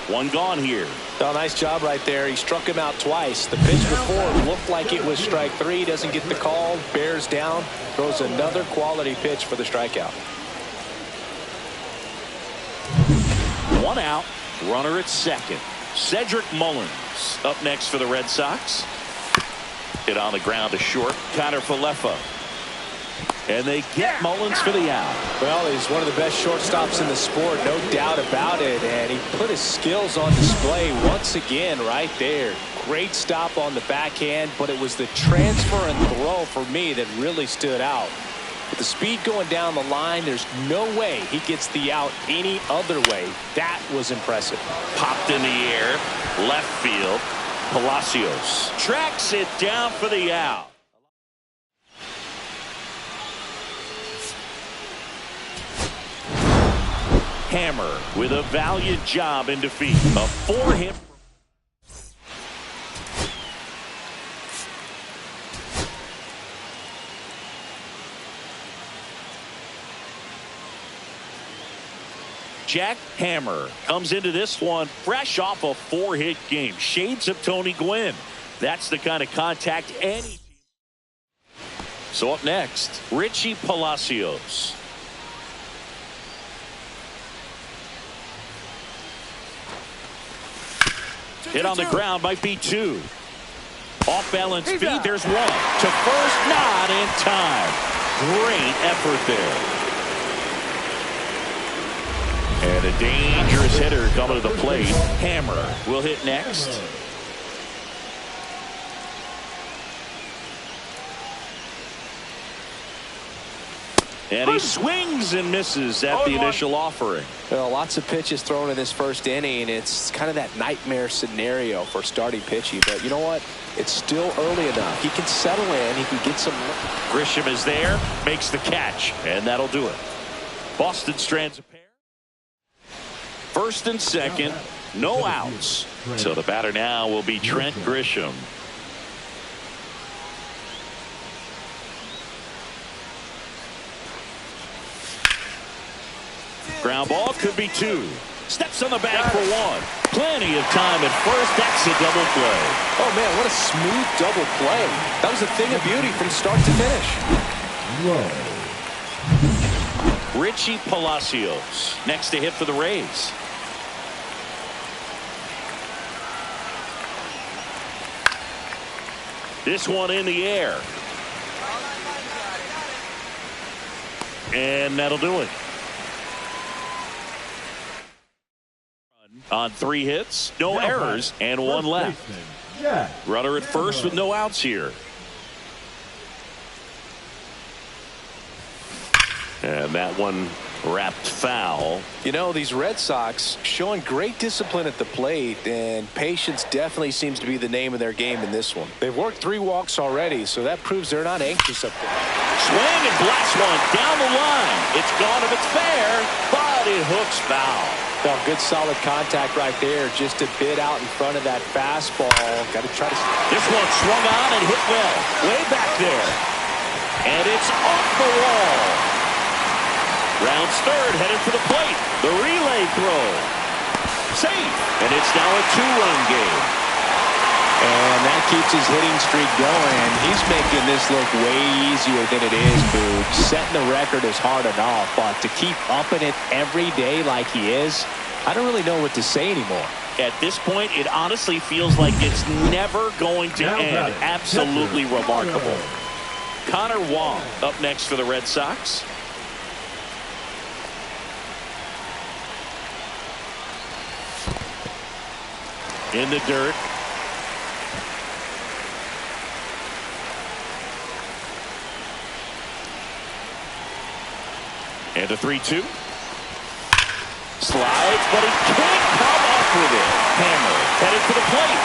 One gone here. Oh, nice job right there. He struck him out twice. The pitch before looked like it was strike 3. Doesn't get the call. Bears down. Throws another quality pitch for the strikeout. 1 out. Runner at second. Cedric Mullins up next for the Red Sox. Hit on the ground to short. Connor Falefa. And they get Mullins for the out. Well, he's one of the best shortstops in the sport, no doubt about it. And he put his skills on display once again right there. Great stop on the backhand, but it was the transfer and throw for me that really stood out. With the speed going down the line, there's no way he gets the out any other way. That was impressive. Popped in the air, left field. Palacios tracks it down for the out. Hammer with a valiant job in defeat. A 4-hit. Jack Hammer comes into this one fresh off a 4-hit game. Shades of Tony Gwynn. That's the kind of contact any team. So up next, Rtts Palacios. Hit on the ground, might be 2. Off balance feed, there's 1. To first, not in time. Great effort there. And a dangerous hitter coming to the plate. Hammer will hit next. And he swings and misses at the initial offering. Well, lots of pitches thrown in this first inning. It's kind of that nightmare scenario for starting pitching. But you know what? It's still early enough. He can settle in. He can get some. Grisham is there, makes the catch, and that'll do it. Boston strands a pair. First and second, no outs. So the batter now will be Trent Grisham. Ground ball could be 2. Steps on the back for 1. Plenty of time at first. That's a double play. Oh, man, what a smooth double play. That was a thing of beauty from start to finish. Whoa. Richie Palacios next to hit for the Rays. This one in the air. And that'll do it. On 3 hits, no errors, and 1 left. Runner at first with no outs here. And that one wrapped foul. You know, these Red Sox showing great discipline at the plate, and patience definitely seems to be the name of their game in this one. They've worked 3 walks already, so that proves they're not anxious up there. Swing and blast one down the line. It's gone if it's fair, but it hooks foul. Well, good solid contact right there, just a bit out in front of that fastball. Got to try to. This one swung on and hit well, way back there. And it's off the wall. Rounds third, headed for the plate. The relay throw. Safe. And it's now a 2-run game. And that keeps his hitting streak going. He's making this look way easier than it is, Boog. Setting the record is hard enough, but to keep upping it every day like he is, I don't really know what to say anymore. At this point, it honestly feels like it's never going to end. Absolutely remarkable. Connor Wong up next for the Red Sox. In the dirt. And a 3-2. Slides, but he can't come up with it. Hammer headed for the plate.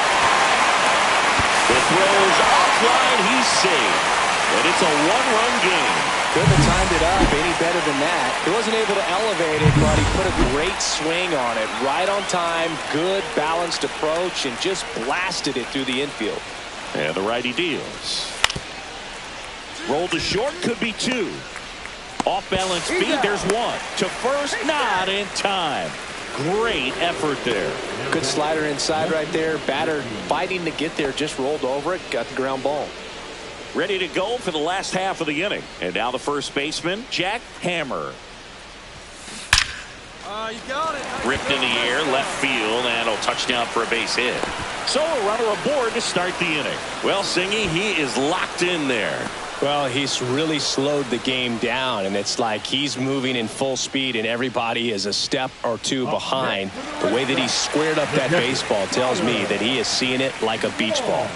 The throw's offline. He's safe. And it's a 1-run game. Couldn't have timed it up any better than that. He wasn't able to elevate it, but he put a great swing on it. Right on time, good balanced approach, and just blasted it through the infield. And the righty deals. Roll to short, could be 2. Off balance speed, there's 1. To first, not in time. Great effort there. Good slider inside right there. Batter fighting to get there, just rolled over it, got the ground ball. Ready to go for the last half of the inning. And now the first baseman, Jack Hammer. You got it. Ripped in the air, left field, and a touchdown for a base hit. So a runner aboard to start the inning. Well, Singy, he is locked in there. Well, he's really slowed the game down, and it's like he's moving in full speed, and everybody is a step or 2 behind. The way that he squared up that baseball tells me that he is seeing it like a beach ball.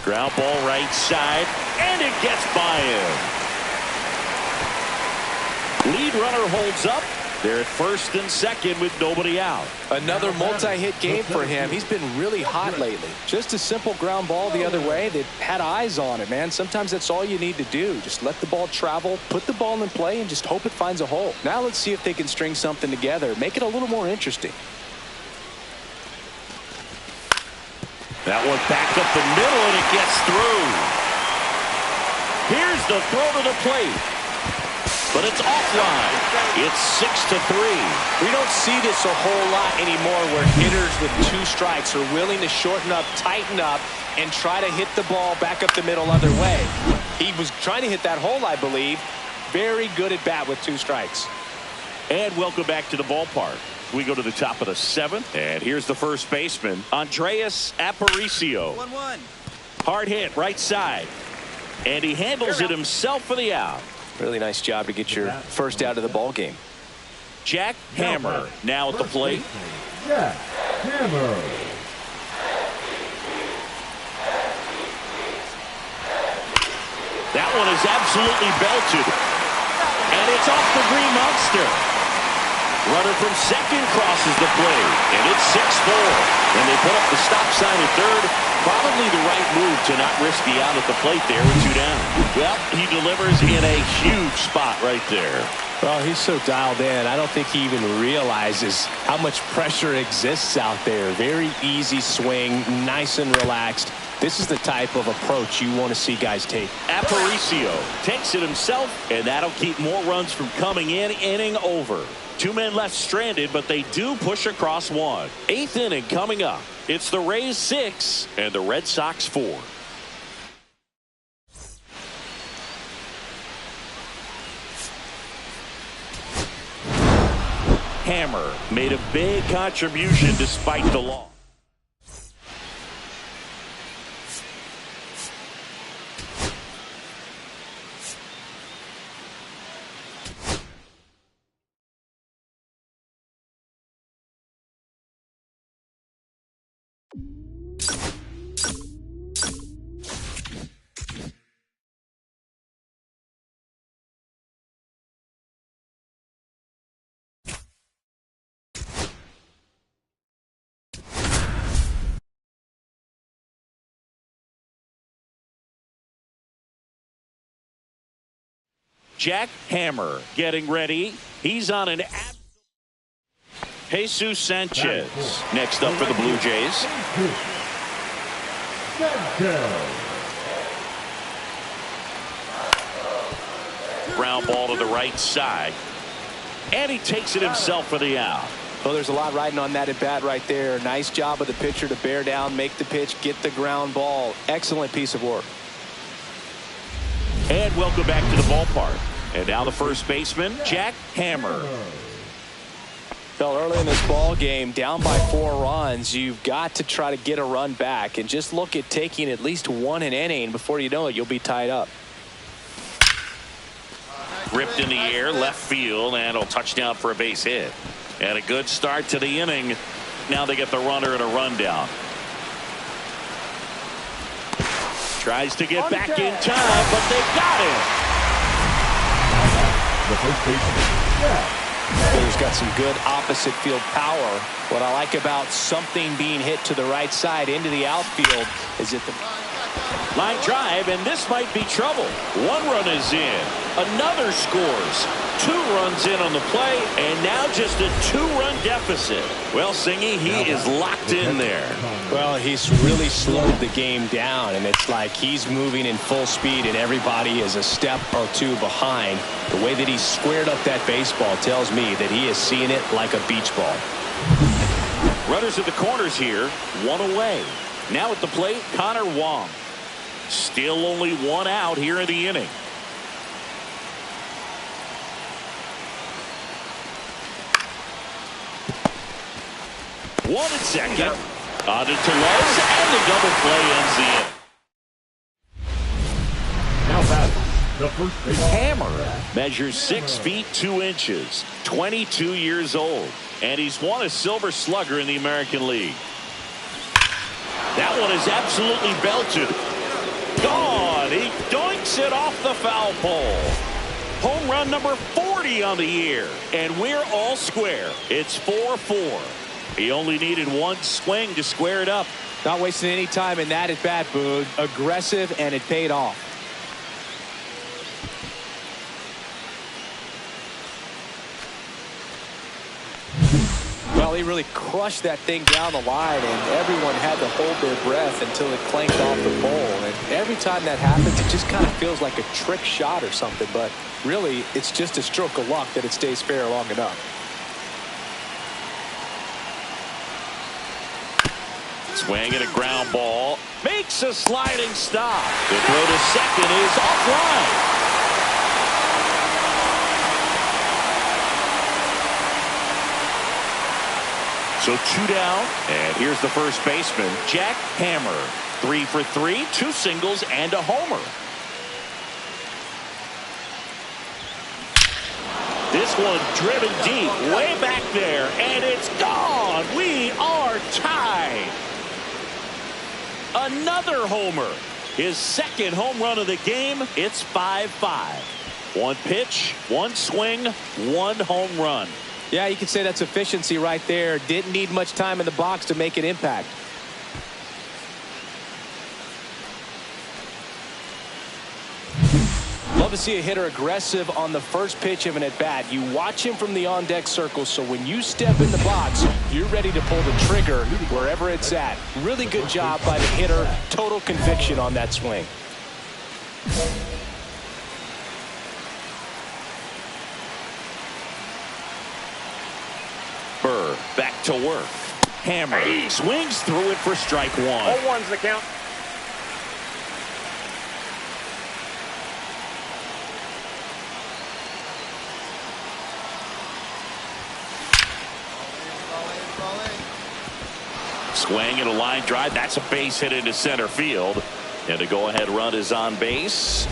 Ground ball right side, and it gets by him. Lead runner holds up. They're at first and second with nobody out. Another multi-hit game for him. He's been really hot lately. Just a simple ground ball the other way. They had eyes on it, man. Sometimes that's all you need to do. Just let the ball travel, put the ball in play, and just hope it finds a hole. Now let's see if they can string something together. Make it a little more interesting. That one back up the middle, and it gets through. Here's the throw to the plate. But it's offline. It's 6-3. We don't see this a whole lot anymore where hitters with 2 strikes are willing to shorten up, tighten up, and try to hit the ball back up the middle other way. He was trying to hit that hole, I believe. Very good at bat with 2 strikes. And welcome back to the ballpark. We go to the top of the 7th, and here's the first baseman, Andreas Aparicio. 1-1. Hard hit, right side. And he handles it himself for the out. Really nice job to get your first out of the ball game. Jack Hammer now at the plate. Jack Hammer. That one is absolutely belted. And it's off the Green Monster. Runner from second crosses the plate, and it's 6-4. And they put up the stop sign at third. Probably the right move to not risk the out at the plate there with 2 down. Well, he delivers in a huge spot right there. Well, he's so dialed in. I don't think he even realizes how much pressure exists out there. Very easy swing, nice and relaxed. This is the type of approach you want to see guys take. Aparicio takes it himself, and that'll keep more runs from coming in. Inning over. 2 men left stranded, but they do push across 1. 8th inning coming up. It's the Rays 6 and the Red Sox 4. Hammer made a big contribution despite the loss. Jack Hammer getting ready. He's on an Jesus Sanchez next up for the Blue Jays. Ground ball to the right side. And he takes it himself for the out. Well, there's a lot riding on that at bat right there. Nice job of the pitcher to bear down, make the pitch, get the ground ball. Excellent piece of work. And welcome back to the ballpark. And now the first baseman, Jack Hammer. Well, early in this ball game, down by 4 runs, you've got to try to get a run back and just look at taking at least 1 an inning. Before you know it, you'll be tied up. Ripped in the air, left field, and a touchdown for a base hit. And a good start to the inning. Now they get the runner and a rundown. Tries to get back in time, but they got him. The first baseman. He's got some good opposite field power. What I like about something being hit to the right side into the outfield is that the line drive, and this might be trouble. 1 run is in. Another scores. 2 runs in on the play, and now just a 2-run deficit. Well, Singy, he is locked in there. Well, he's really slowed the game down, and it's like he's moving in full speed, and everybody is a step or 2 behind. The way that he squared up that baseball tells me that he is seeing it like a beach ball. Runners at the corners here, 1 away. Now at the plate, Connor Wong. Still only 1 out here in the inning. One at second. On to Tellez, and the double play ends the inning. Now batting, the first baseman. Hammer measures 6 feet 2 inches, 22 years old, and he's won a Silver Slugger in the American League. That one is absolutely belted. Gone. He doinks it off the foul pole. Home run number 40 on the year, and we're all square. It's 4-4. He only needed 1 swing to square it up. Not wasting any time in that at bat, Boog. Aggressive, and it paid off. Well, he really crushed that thing down the line, and everyone had to hold their breath until it clanked off the pole. And every time that happens, it just kind of feels like a trick shot or something. But really, it's just a stroke of luck that it stays fair long enough. Swing and a ground ball. Makes a sliding stop. The throw to second is offline. So 2 down, and here's the first baseman, Jack Hammer. 3 for 3, 2 singles, and a homer. This one driven deep, way back there, and it's gone. We are tied. Another homer. His 2nd home run of the game. It's 5-5. 1 pitch, 1 swing, 1 home run. Yeah, you could say that's efficiency right there. Didn't need much time in the box to make an impact. Love to see a hitter aggressive on the first pitch of an at-bat. You watch him from the on-deck circle, so when you step in the box, you're ready to pull the trigger wherever it's at. Really good job by the hitter. Total conviction on that swing. Burr back to work. Hammer swings through it for strike one. 0-1's the count. Swing and a line drive. That's a base hit into center field. And a go-ahead run is on base.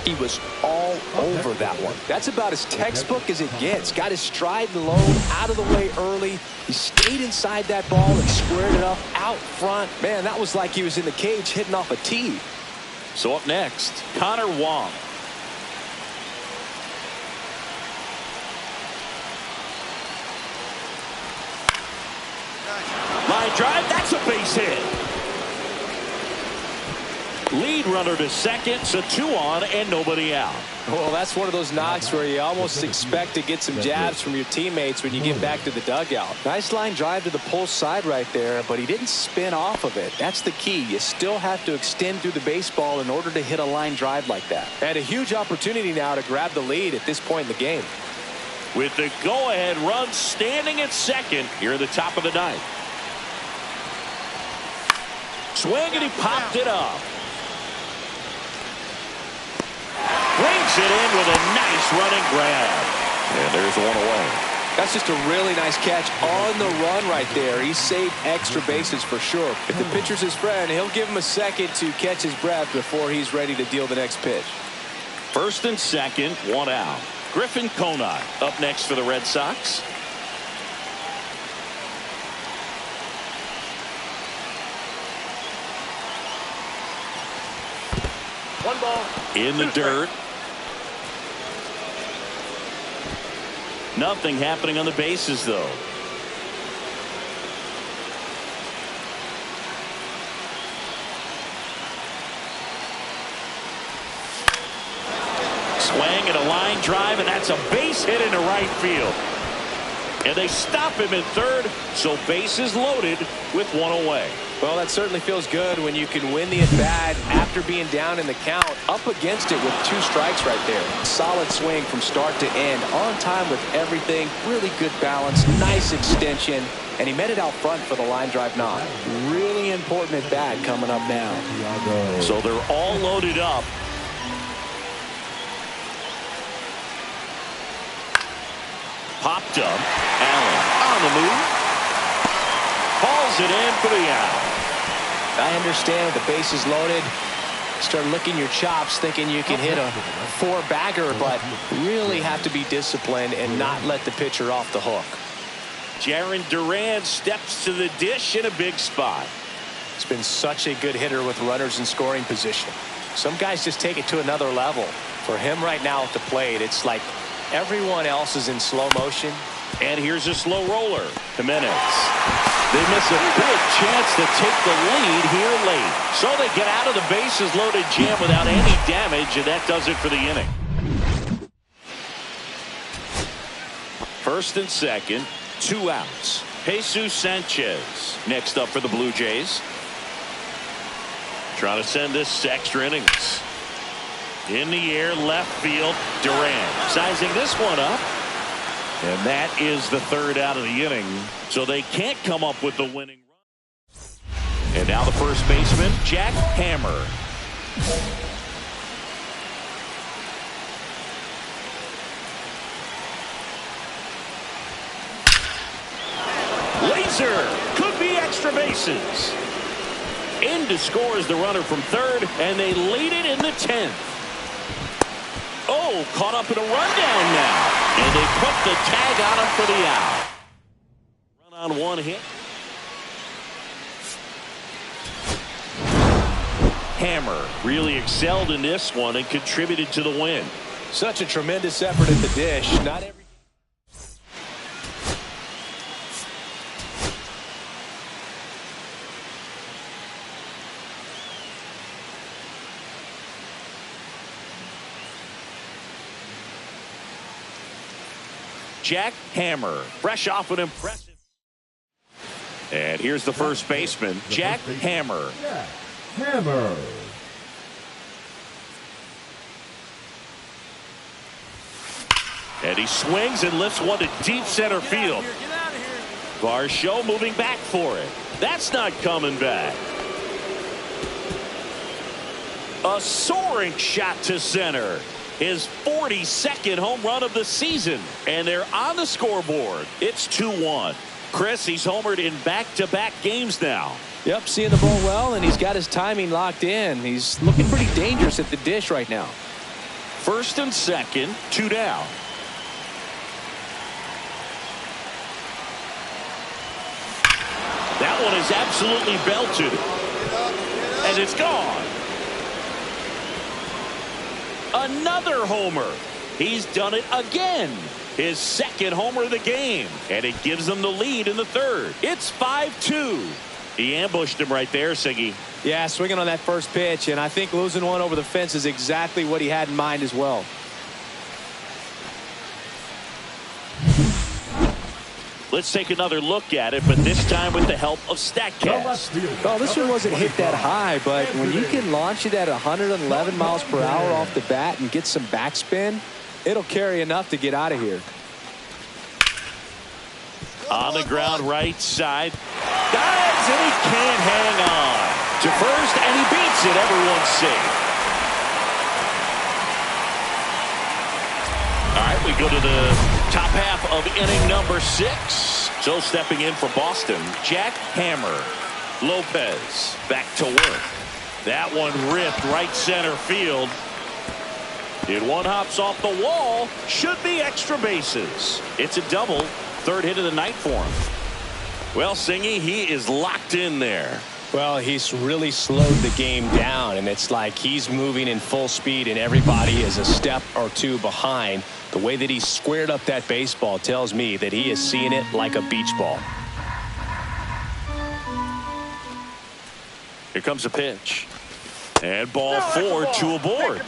He was all over that one. That's about as textbook as it gets. Got his stride low, out of the way early. He stayed inside that ball and squared it up out front. Man, that was like he was in the cage hitting off a tee. So up next, Connor Wong. Line drive, that's a base hit. Lead runner to second, so 2 on and nobody out. Well, that's one of those knocks where you almost expect to get some jabs from your teammates when you get back to the dugout. Nice line drive to the pull side right there, but he didn't spin off of it. That's the key. You still have to extend through the baseball in order to hit a line drive like that. And a huge opportunity now to grab the lead at this point in the game. With the go-ahead run standing at second here at the top of the ninth. Swing and he popped it up. Brings it in with a nice running grab. And there's one away. That's just a really nice catch on the run right there. He saved extra bases for sure. If the pitcher's his friend, he'll give him a second to catch his breath before he's ready to deal the next pitch. First and second, 1 out. Griffin Conine up next for the Red Sox. One ball. In the dirt. Nothing happening on the bases, though. Swing and a line drive, and that's a base hit into right field. And they stop him in third, so bases loaded with 1 away. Well, that certainly feels good when you can win the at-bat after being down in the count, up against it with 2 strikes right there. Solid swing from start to end, on time with everything, really good balance, nice extension, and he met it out front for the line drive knock. Really important at-bat coming up now. So they're all loaded up. Popped up. Allen on the move. Falls it in for the out. I understand with the bases loaded, start licking your chops thinking you can hit a 4-bagger, but really have to be disciplined and not let the pitcher off the hook. Jarren Duran steps to the dish in a big spot. He's been such a good hitter with runners in scoring position. Some guys just take it to another level. For him right now at the plate, it's like everyone else is in slow motion. And here's a slow roller. Jimenez. They miss a big chance to take the lead here late. So they get out of the bases loaded jam without any damage, and that does it for the inning. First and second, 2 outs. Jesus Sanchez next up for the Blue Jays. Trying to send this extra innings. In the air, left field, Duran sizing this one up. And that is the 3rd out of the inning. So they can't come up with the winning run. And now the first baseman, Jack Hammer. Laser could be extra bases. In to score is the runner from third, and they lead it in the 10th. Oh, caught up in a rundown now. And they put the tag on him for the out. Run on 1 hit. Hammer really excelled in this one and contributed to the win. Such a tremendous effort at the dish. Not every Jack Hammer, fresh off an impressive. And here's the first baseman, Jack Hammer. Jack Hammer. And he swings and lifts one to deep center field. Varsho moving back for it. That's not coming back. A soaring shot to center. His 42nd home run of the season. And they're on the scoreboard. It's 2-1. Chris, he's homered in back-to-back games now. Yep, seeing the ball well, and he's got his timing locked in. He's looking pretty dangerous at the dish right now. First and second, 2 down. That one is absolutely belted. And it's gone. Another homer. He's done it again. His second homer of the game. And it gives them the lead in the third. It's 5-2. He ambushed him right there, Siggy. Yeah, swinging on that first pitch, and I think losing one over the fence is exactly what he had in mind as well. Let's take another look at it, but this time with the help of StatCast. Well, this one wasn't hit that high, but when you can launch it at 111 miles per hour off the bat and get some backspin, it'll carry enough to get out of here. On the ground right side. Dives, and he can't hang on. To first, and he beats it. Everyone's safe. All right, we go to the top half of inning number 6. So stepping in for Boston, Jack Hammer. Lopez back to work. That one ripped right center field. It one hops off the wall. Should be extra bases. It's a double. Third hit of the night for him. Well, Singy, he is locked in there. Well, he's really slowed the game down, and it's like he's moving in full speed, and everybody is a step or two behind. The way that he squared up that baseball tells me that he is seeing it like a beach ball. Here comes a pitch. And ball 4, 2 aboard.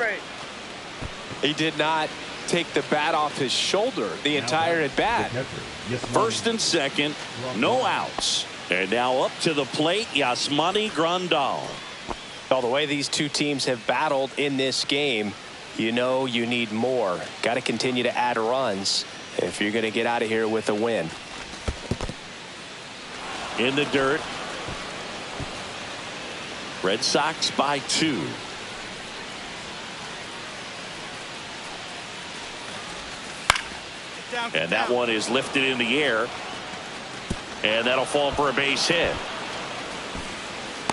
He did not take the bat off his shoulder the entire at bat. First and second, no outs. And now up to the plate, Yasmani Grandal. Well, the way these two teams have battled in this game, you know you need more. Got to continue to add runs if you're going to get out of here with a win. In the dirt. Red Sox by 2. And that one is lifted in the air. And that'll fall for a base hit.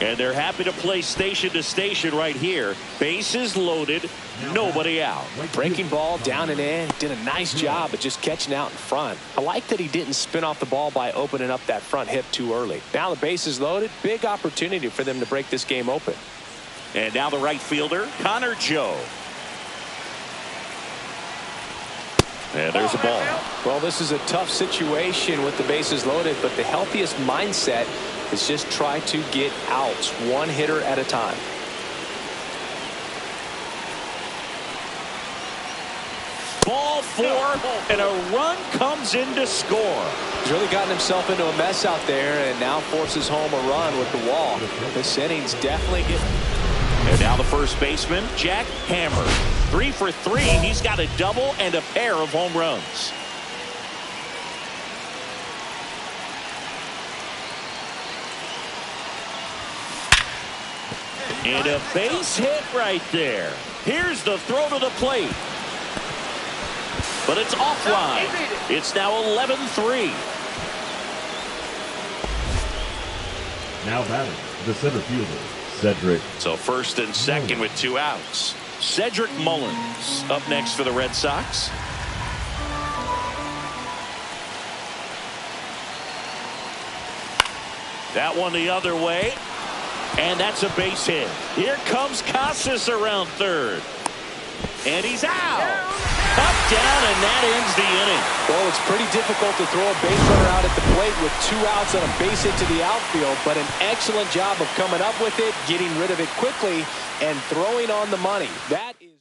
And they're happy to play station to station right here. Bases loaded, nobody out. Breaking ball down and in. Did a nice job of just catching out in front. I like that he didn't spin off the ball by opening up that front hip too early. Now the base is loaded. Big opportunity for them to break this game open. And now the right fielder, Connor Joe. And there's a ball. Well, this is a tough situation with the bases loaded, but the healthiest mindset is just try to get outs one hitter at a time. Ball 4, and a run comes in to score. He's really gotten himself into a mess out there and now forces home a run with the wall. This inning's definitely getting. And now the first baseman, Jack Hammer. 3 for 3. He's got a double and a pair of home runs. And a base hit right there. Here's the throw to the plate. But it's offline. It's now 11-3. Now batting, the center fielder, Cedric. So first and second with 2 outs. Cedric Mullins up next for the Red Sox. That one the other way. And that's a base hit. Here comes Casas around third. And he's out. Up, down, and that ends the inning. Well, it's pretty difficult to throw a base runner out at the plate with 2 outs and a base hit to the outfield, but an excellent job of coming up with it, getting rid of it quickly, and throwing on the money. That is.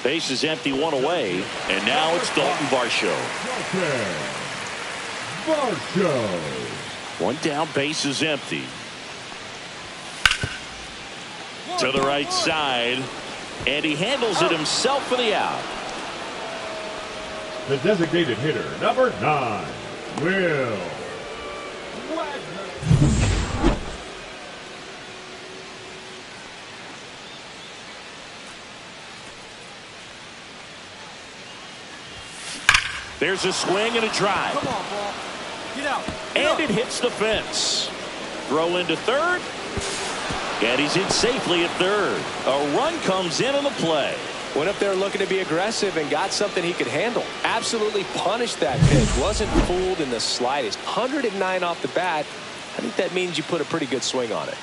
Base is empty, one away, and now it's Dalton Varsho. One down, base is empty. To the right side, and he handles it himself for the out. The designated hitter, number 9, Will. There's a swing and a drive. Come on, ball. Get out. And it hits the fence. Throw into third. And he's in safely at third. A run comes in on the play. Went up there looking to be aggressive and got something he could handle. Absolutely punished that pitch. Wasn't fooled in the slightest. 109 off the bat. I think that means you put a pretty good swing on it.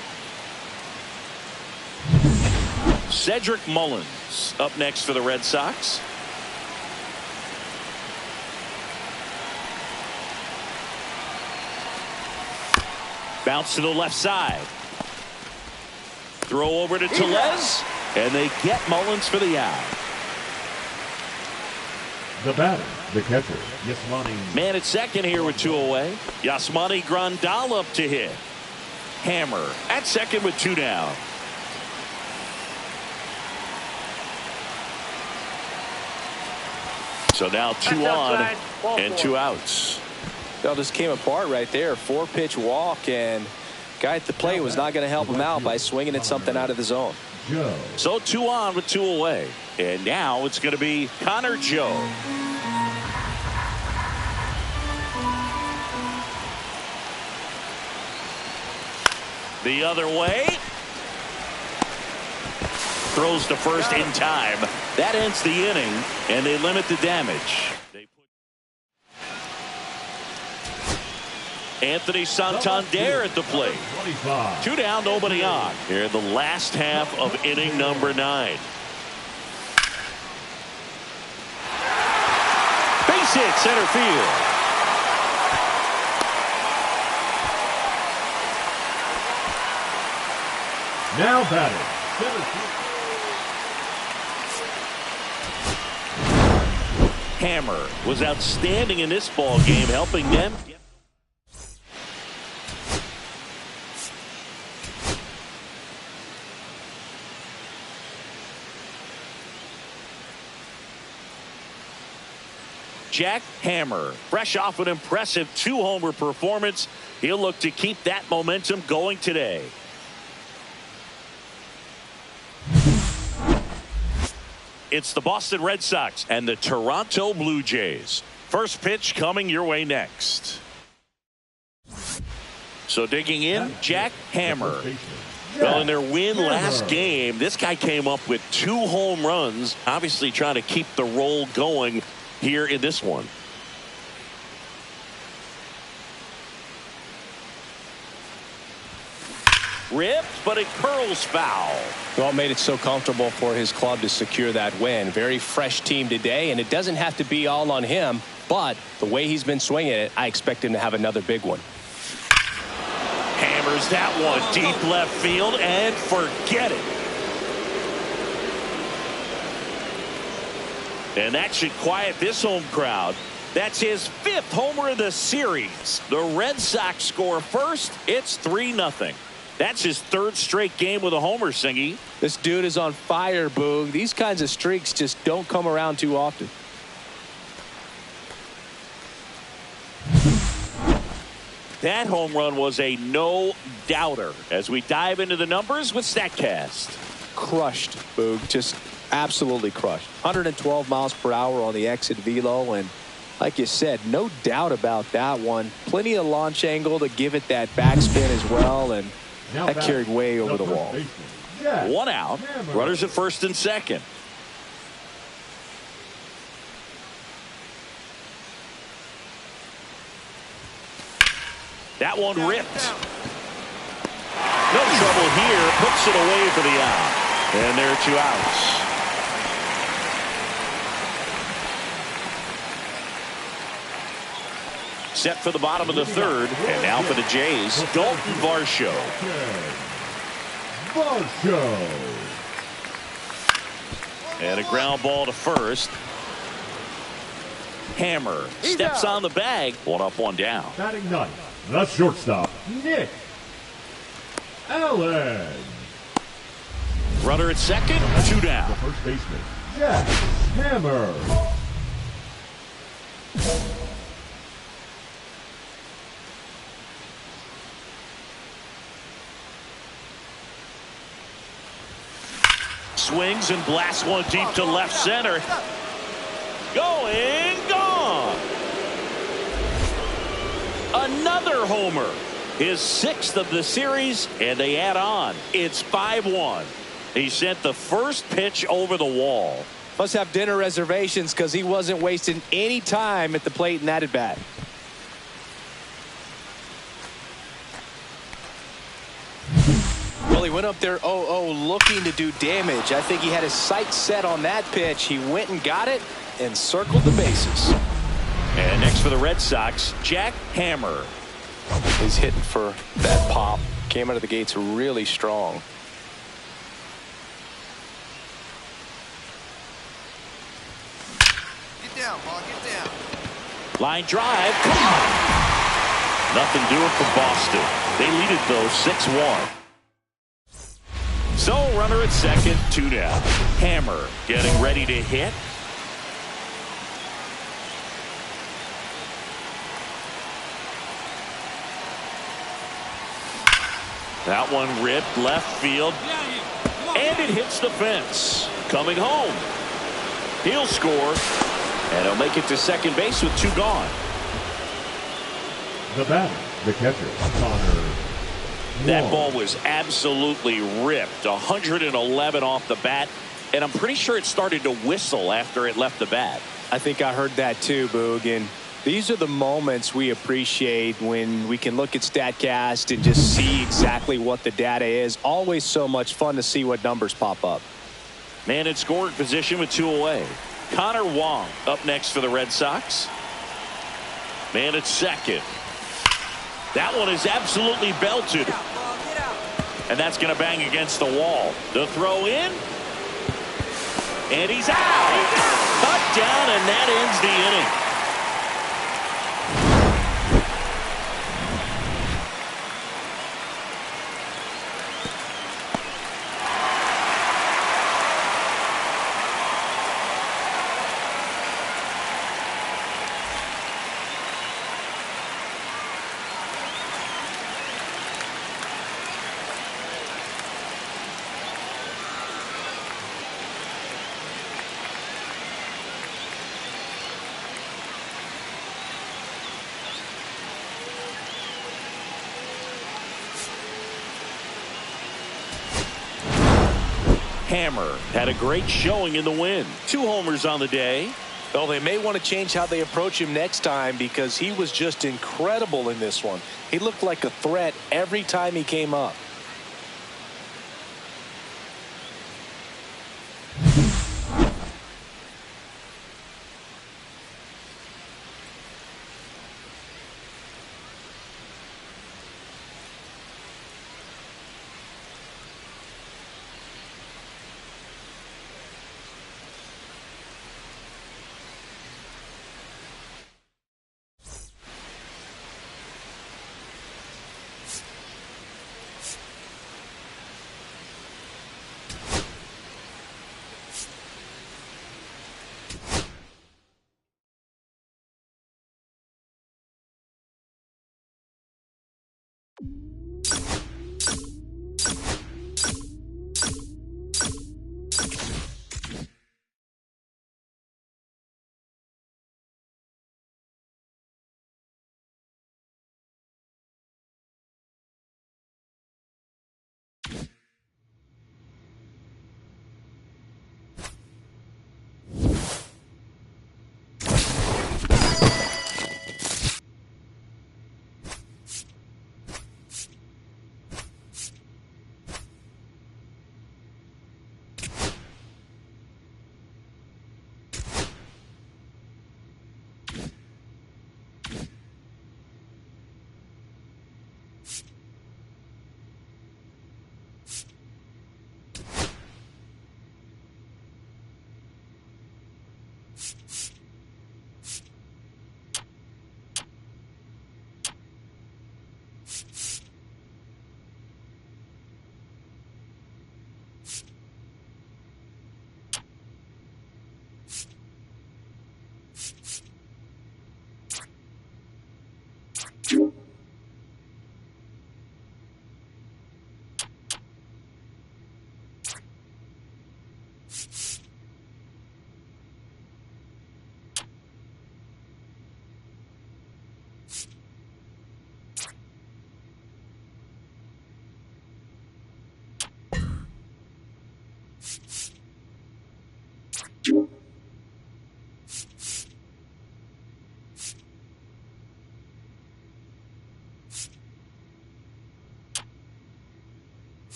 Cedric Mullins up next for the Red Sox. Bounce to the left side. Throw over to Tellez. And they get Mullins for the out. The batter, the catcher, Yasmani. Man at second here with 2 away. Yasmani Grandal up to hit. Hammer at second with 2 down. So now 2 on and 2 outs. Well, just came apart right there. 4-pitch walk, and guy at the plate was not going to help him out by swinging at something out of the zone. So 2 on with 2 away. And now it's going to be Connor Joe. The other way. Throws to first in time. That ends the inning, and they limit the damage. Anthony Santander at the plate. 2 down, nobody on. Here in the last half of inning number 9. Base hit, center field. Now batting, center field. Hammer was outstanding in this ball game, helping them get. Jack Hammer, fresh off an impressive 2-homer performance. He'll look to keep that momentum going today. It's the Boston Red Sox and the Toronto Blue Jays. First pitch coming your way next. So digging in, Jack Hammer. Well, in their win last game, this guy came up with 2 home runs, obviously trying to keep the roll going here in this one. Ripped, but it curls foul. Well, made it so comfortable for his club to secure that win. Very fresh team today, and it doesn't have to be all on him, but the way he's been swinging it, I expect him to have another big one. Hammers that one deep left field, and forget it. And that should quiet this home crowd. That's his 5th homer of the series. The Red Sox score first. It's 3-0. That's his 3rd straight game with a homer, Singy. This dude is on fire, Boog. These kinds of streaks just don't come around too often. That home run was a no-doubter. As we dive into the numbers with StatCast. Crushed, Boog. Just absolutely crushed. 112 miles per hour on the exit velo, and like you said, no doubt about that one. Plenty of launch angle to give it that backspin as well, and that carried way over the wall. 1 out. Runners at first and second. That one ripped. No trouble here. Puts it away for the out. And there are 2 outs. Set for the bottom of the 3rd. And now for the Jays, Dalton Varsho. And a ground ball to first. Hammer steps on the bag. One up, one down. Batting ninth, the shortstop, Nick Allen. Runner at second, 2 down. The first baseman, Jack Hammer. Swings and blasts one deep to left center. Going, gone. Another homer. His 6th of the series, and they add on. It's 5-1. He sent the first pitch over the wall. Must have dinner reservations because he wasn't wasting any time at the plate in that at bat. Well, he went up there 0-0 looking to do damage. I think he had his sights set on that pitch. He went and got it and circled the bases. And next for the Red Sox, Jack Hammer. He's hitting for that pop. Came out of the gates really strong. Get down, Paul. Get down. Line drive. Nothing doing for Boston. They lead it, though, 6-1. So, runner at second, 2 down. Hammer getting ready to hit. That one ripped left field. And it hits the fence. Coming home. He'll score. And he'll make it to second base with 2 gone. The batter, the catcher, Connor. That ball was absolutely ripped. 111 off the bat. And I'm pretty sure it started to whistle after it left the bat. I think I heard that too, Boog. And these are the moments we appreciate when we can look at StatCast and just see exactly what the data is. Always so much fun to see what numbers pop up. Man in scoring position with 2 away. Connor Wong up next for the Red Sox. Man at second. That one is absolutely belted. And that's going to bang against the wall. The throw in. And he's out. Cut down, and that ends the inning. Hammer had a great showing in the win. 2 homers on the day. Well, they may want to change how they approach him next time because he was just incredible in this one. He looked like a threat every time he came up.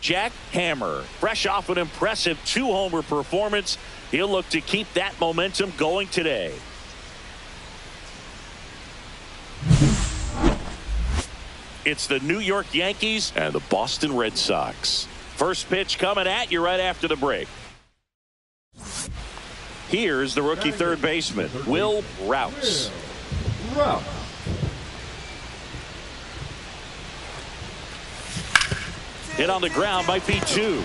Jack Hammer, fresh off an impressive 2-homer performance. He'll look to keep that momentum going today. It's the New York Yankees and the Boston Red Sox. First pitch coming at you right after the break. Here's the rookie third baseman, Will Rtts. Hit on the ground might be 2.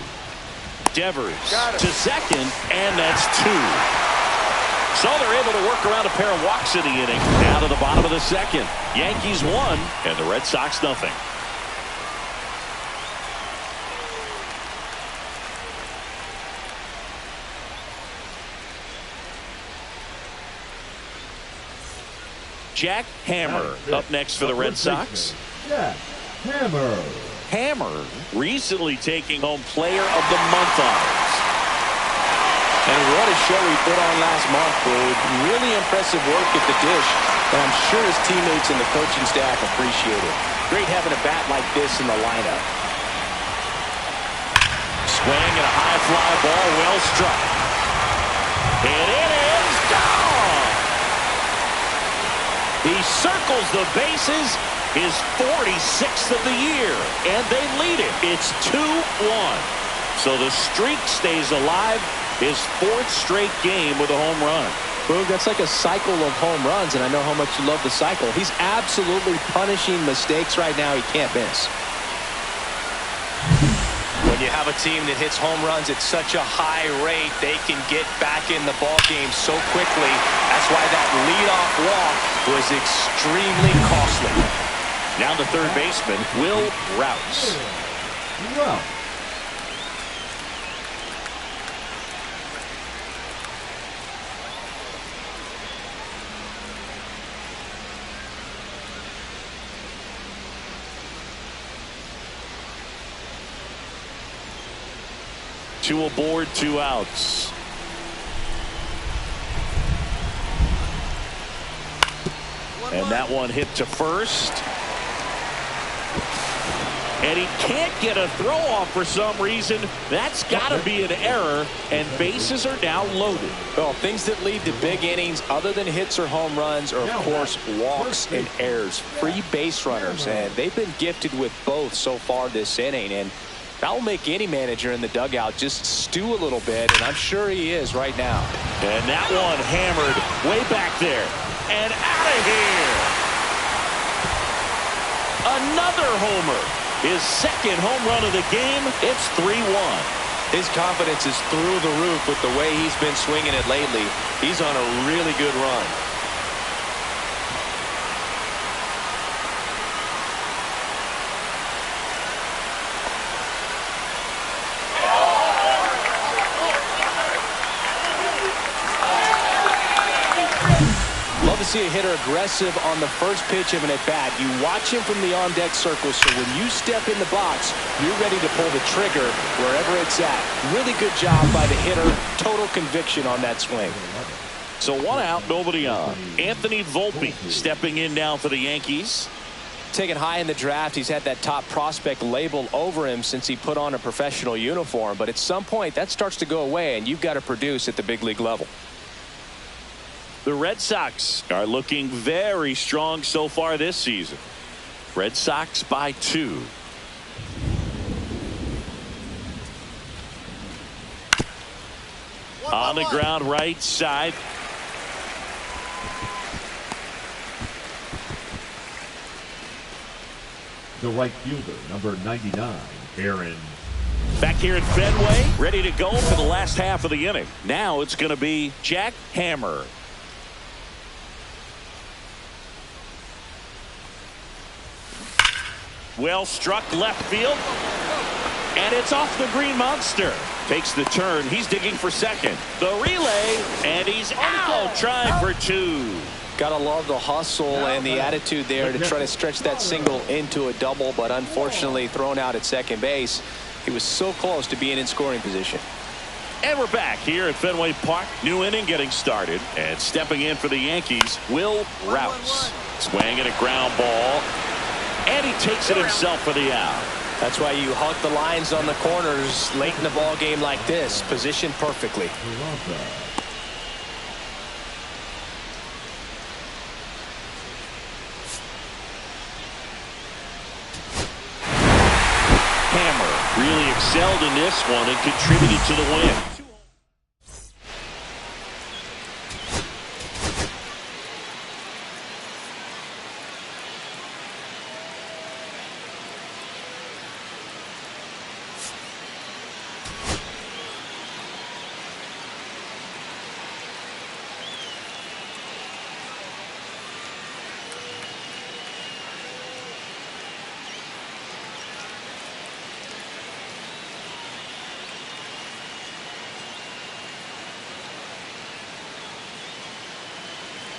Devers to second, and that's 2. So they're able to work around a pair of walks in the inning. Now to the bottom of the second. Yankees 1 and the Red Sox nothing. Jack Hammer up next for the Red Sox. Jack Hammer. Hammer recently taking home Player of the Month honors. And what a show he put on last month, Bode. Really impressive work at the dish, and I'm sure his teammates and the coaching staff appreciate it. Great having a bat like this in the lineup. Swing and a high fly ball, well struck. And it is gone. He circles the bases. His 46th of the year, and they lead it. It's 2-1. So the streak stays alive. His 4th straight game with a home run. Boog, that's like a cycle of home runs, and I know how much you love the cycle. He's absolutely punishing mistakes right now he can't miss. When you have a team that hits home runs at such a high rate, they can get back in the ball game so quickly. That's why that leadoff walk was extremely costly. Now the third baseman, Will Rtts. Two aboard, 2 outs. And that one hit to first. And he can't get a throw off for some reason. That's got to be an error, and bases are now loaded. Well, things that lead to big innings other than hits or home runs are, of course, walks and errors, free base runners, and they've been gifted with both so far this inning. And that will make any manager in the dugout just stew a little bit, and I'm sure he is right now. And that one hammered way back there and out of here. Another homer. His second home run of the game. It's 3-1. His confidence is through the roof with the way he's been swinging it lately. He's on a really good run. Love to see a hitter aggressive on the first pitch of an at-bat. You watch him from the on-deck circle, so when you step in the box, you're ready to pull the trigger wherever it's at. Really good job by the hitter. Total conviction on that swing. So one out, nobody on. Anthony Volpe stepping in now for the Yankees. Taken high in the draft, he's had that top prospect label over him since he put on a professional uniform. But at some point, that starts to go away, and you've got to produce at the big league level. The Red Sox are looking very strong so far this season. Red Sox by 2. On the ground right side. The right fielder, number 99, Aaron. Back here at Fenway, ready to go for the last half of the inning. Now it's going to be Jack Hammer. Well struck left field. And it's off the Green Monster. Takes the turn. He's digging for second. The relay. And he's out. Trying for 2. Gotta love the hustle and the attitude there to try to stretch that single into a double, but unfortunately thrown out at second base. He was so close to being in scoring position. And we're back here at Fenway Park. New inning getting started. And stepping in for the Yankees, Will Rtts. Swing and a ground ball. And he takes it himself for the out. That's why you hug the lines on the corners late in the ball game like this. Positioned perfectly. Hammer really excelled in this one and contributed to the win.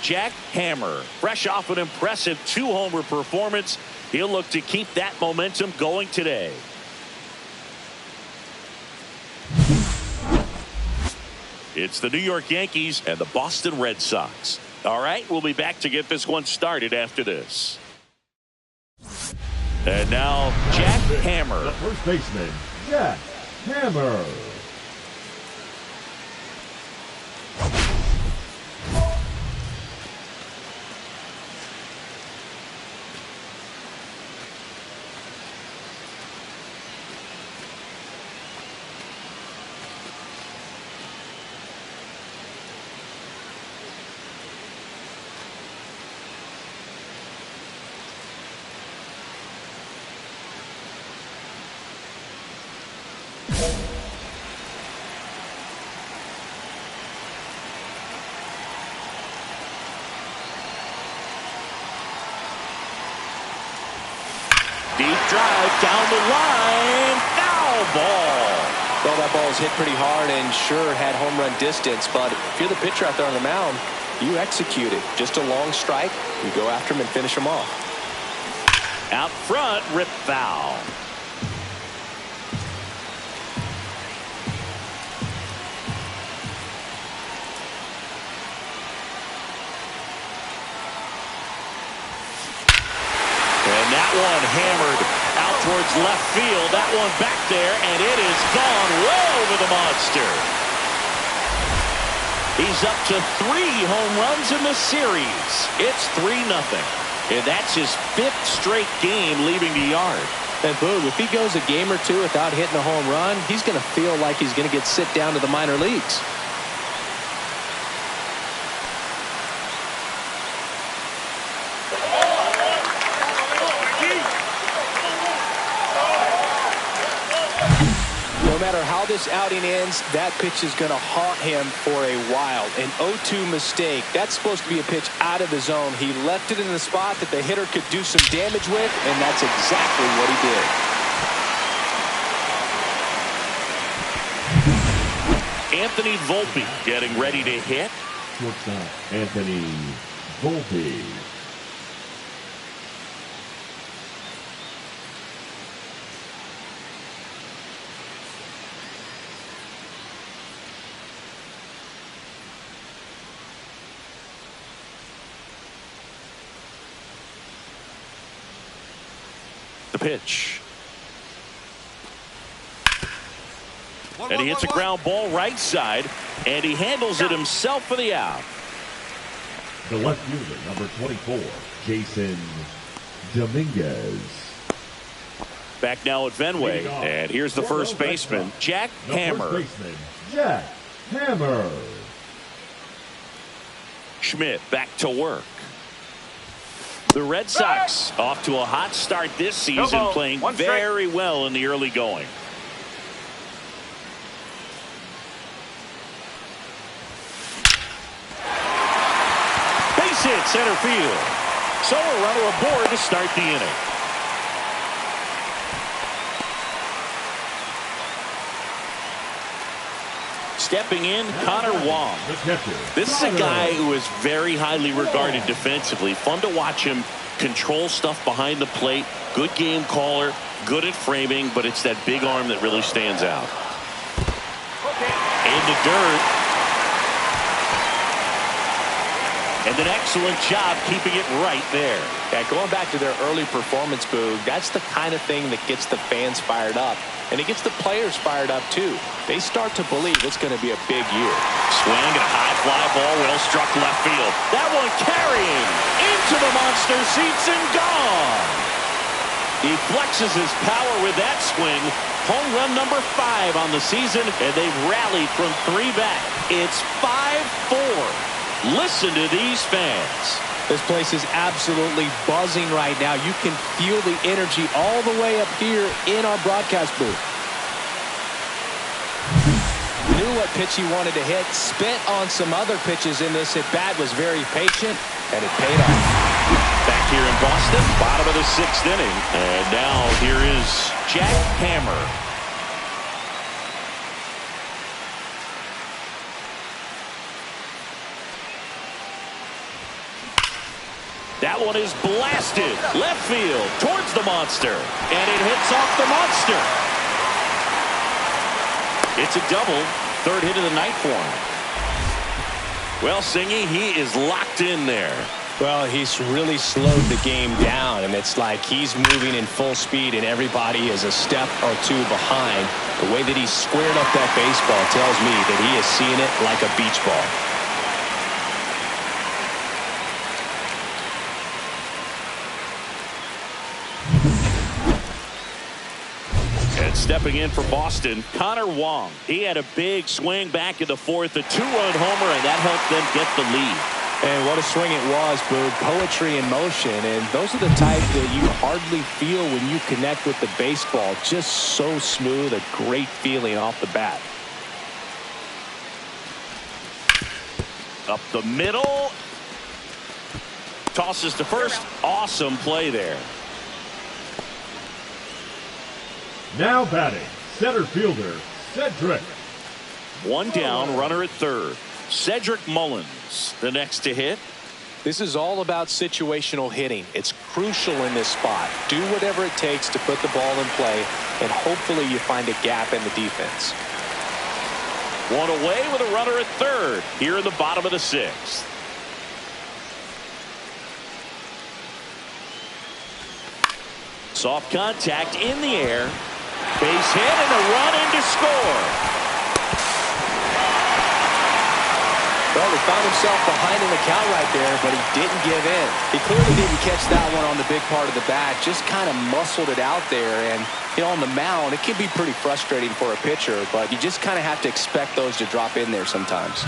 Jack Hammer, fresh off an impressive 2-homer performance. He'll look to keep that momentum going today. It's the New York Yankees and the Boston Red Sox. All right, we'll be back to get this one started after this. And now Jack Hammer. The first baseman, Jack Hammer. Deep drive down the line. Foul ball. Well, that ball was hit pretty hard and sure had home run distance, but if you're the pitcher out there on the mound, you execute it. Just a long strike. You go after him and finish him off. Out front, rip foul. one hammered out towards left field. That one back there, and it is gone way over the monster. He's up to 3 home runs in the series. It's 3-0. And that's his 5th straight game leaving the yard. And boom, if he goes a game or two without hitting a home run, he's going to feel like he's going to get sent down to the minor leagues. No matter how this outing ends, that pitch is going to haunt him for a while. An 0-2 mistake. That's supposed to be a pitch out of the zone. He left it in the spot that the hitter could do some damage with, and that's exactly what he did. Anthony Volpe getting ready to hit. Shortstop Anthony Volpe. The pitch. And he hits a ground ball right side, and he handles it himself for the out. The left fielder, number 24, Jason Dominguez. Back now at Fenway, and here's the first baseman, Jack Hammer. First baseman, Jack Hammer. Schmidt back to work. The Red Sox off to a hot start this season, playing very well in the early going. Base hit center field. So a runner aboard to start the inning. Stepping in, Connor Wong. This is a guy who is very highly regarded defensively. Fun to watch him control stuff behind the plate. Good game caller, good at framing, but it's that big arm that really stands out. In the dirt. And an excellent job keeping it right there. Yeah, going back to their early performance, Boog, that's the kind of thing that gets the fans fired up. And it gets the players fired up, too. They start to believe it's going to be a big year. Swing and a high fly ball, well struck left field. That one carrying into the monster seats and gone. He flexes his power with that swing. Home run number 5 on the season, and they've rallied from 3 back. It's 5-4. Listen to these fans. This place is absolutely buzzing right now. You can feel the energy all the way up here in our broadcast booth. Knew what pitch he wanted to hit. Spent on some other pitches in this at bat. Was very patient, and it paid off. Back here in Boston, bottom of the 6th inning. And now here is Jack Hammer. That one is blasted left field towards the monster, and it hits off the monster. It's a double, 3rd hit of the night for him. Well, Singy, he is locked in there. Well, he's really slowed the game down, and it's like he's moving in full speed, and everybody is a step or 2 behind. The way that he squared up that baseball tells me that he is seeing it like a beach ball. Stepping in for Boston, Connor Wong. He had a big swing back in the 4th, a 2-run homer, and that helped them get the lead. And what a swing it was, Boog. Poetry in motion, and those are the type that you hardly feel when you connect with the baseball. Just so smooth, a great feeling off the bat. Up the middle. Tosses to first. Awesome play there. Now batting, center fielder, Cedric. One down, runner at 3rd. Cedric Mullins, the next to hit. This is all about situational hitting. It's crucial in this spot. Do whatever it takes to put the ball in play, and hopefully you find a gap in the defense. One away with a runner at 3rd here in the bottom of the 6th. Soft contact in the air. Base hit and a run in to score. Well, he found himself behind in the count right there, but he didn't give in. He clearly didn't catch that one on the big part of the bat. Just kind of muscled it out there. And, you know, on the mound, it can be pretty frustrating for a pitcher, but you just kind of have to expect those to drop in there sometimes.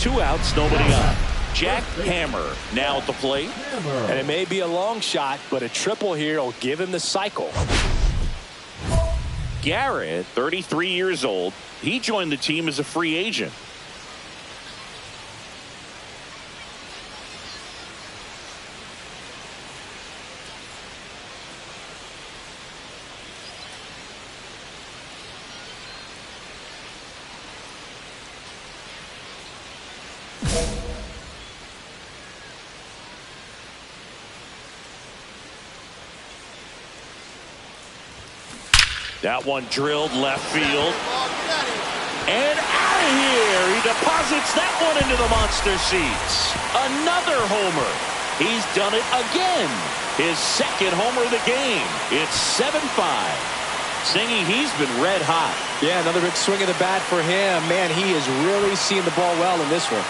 2 outs, nobody on. Jack Hammer now at the plate. And it may be a long shot, but a triple here will give him the cycle. Garrett, 33 years old. He joined the team as a free agent. That one drilled left field. And out of here. He deposits that one into the monster seats. Another homer. He's done it again. His second homer of the game. It's 7-5. Singy, he's been red hot. Yeah, another big swing of the bat for him. Man, he is really seeing the ball well in this one.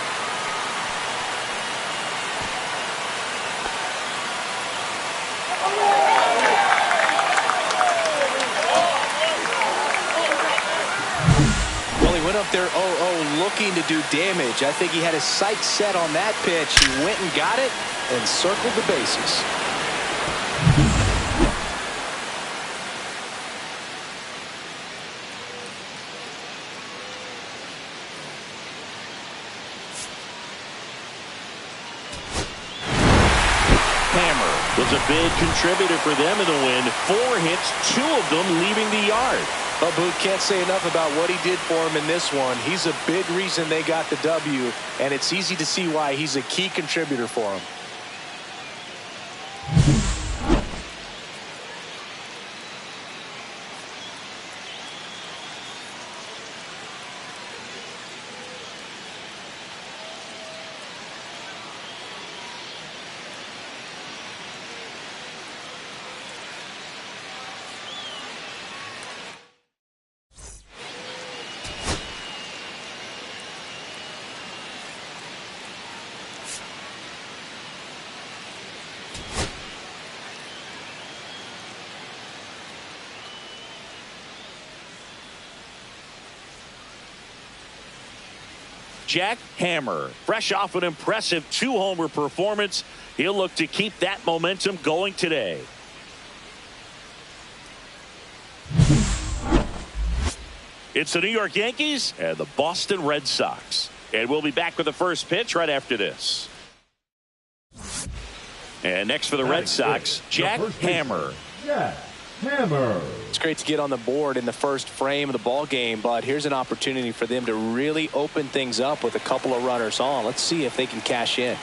There 0-0 looking to do damage. I think he had his sights set on that pitch. He went and got it and circled the bases. Hammer was a big contributor for them in the win. 4 hits, 2 of them leaving the yard. Well, Boot, can't say enough about what he did for him in this one. He's a big reason they got the W, and it's easy to see why he's a key contributor for him. Jack Hammer, fresh off an impressive 2-homer performance. He'll look to keep that momentum going today. It's the New York Yankees and the Boston Red Sox. And we'll be back with the first pitch right after this. And next for the Red Sox, Jack Hammer. Jack Hammer. It's great to get on the board in the first frame of the ball game, but here's an opportunity for them to really open things up with a couple of runners on. Let's see if they can cash in.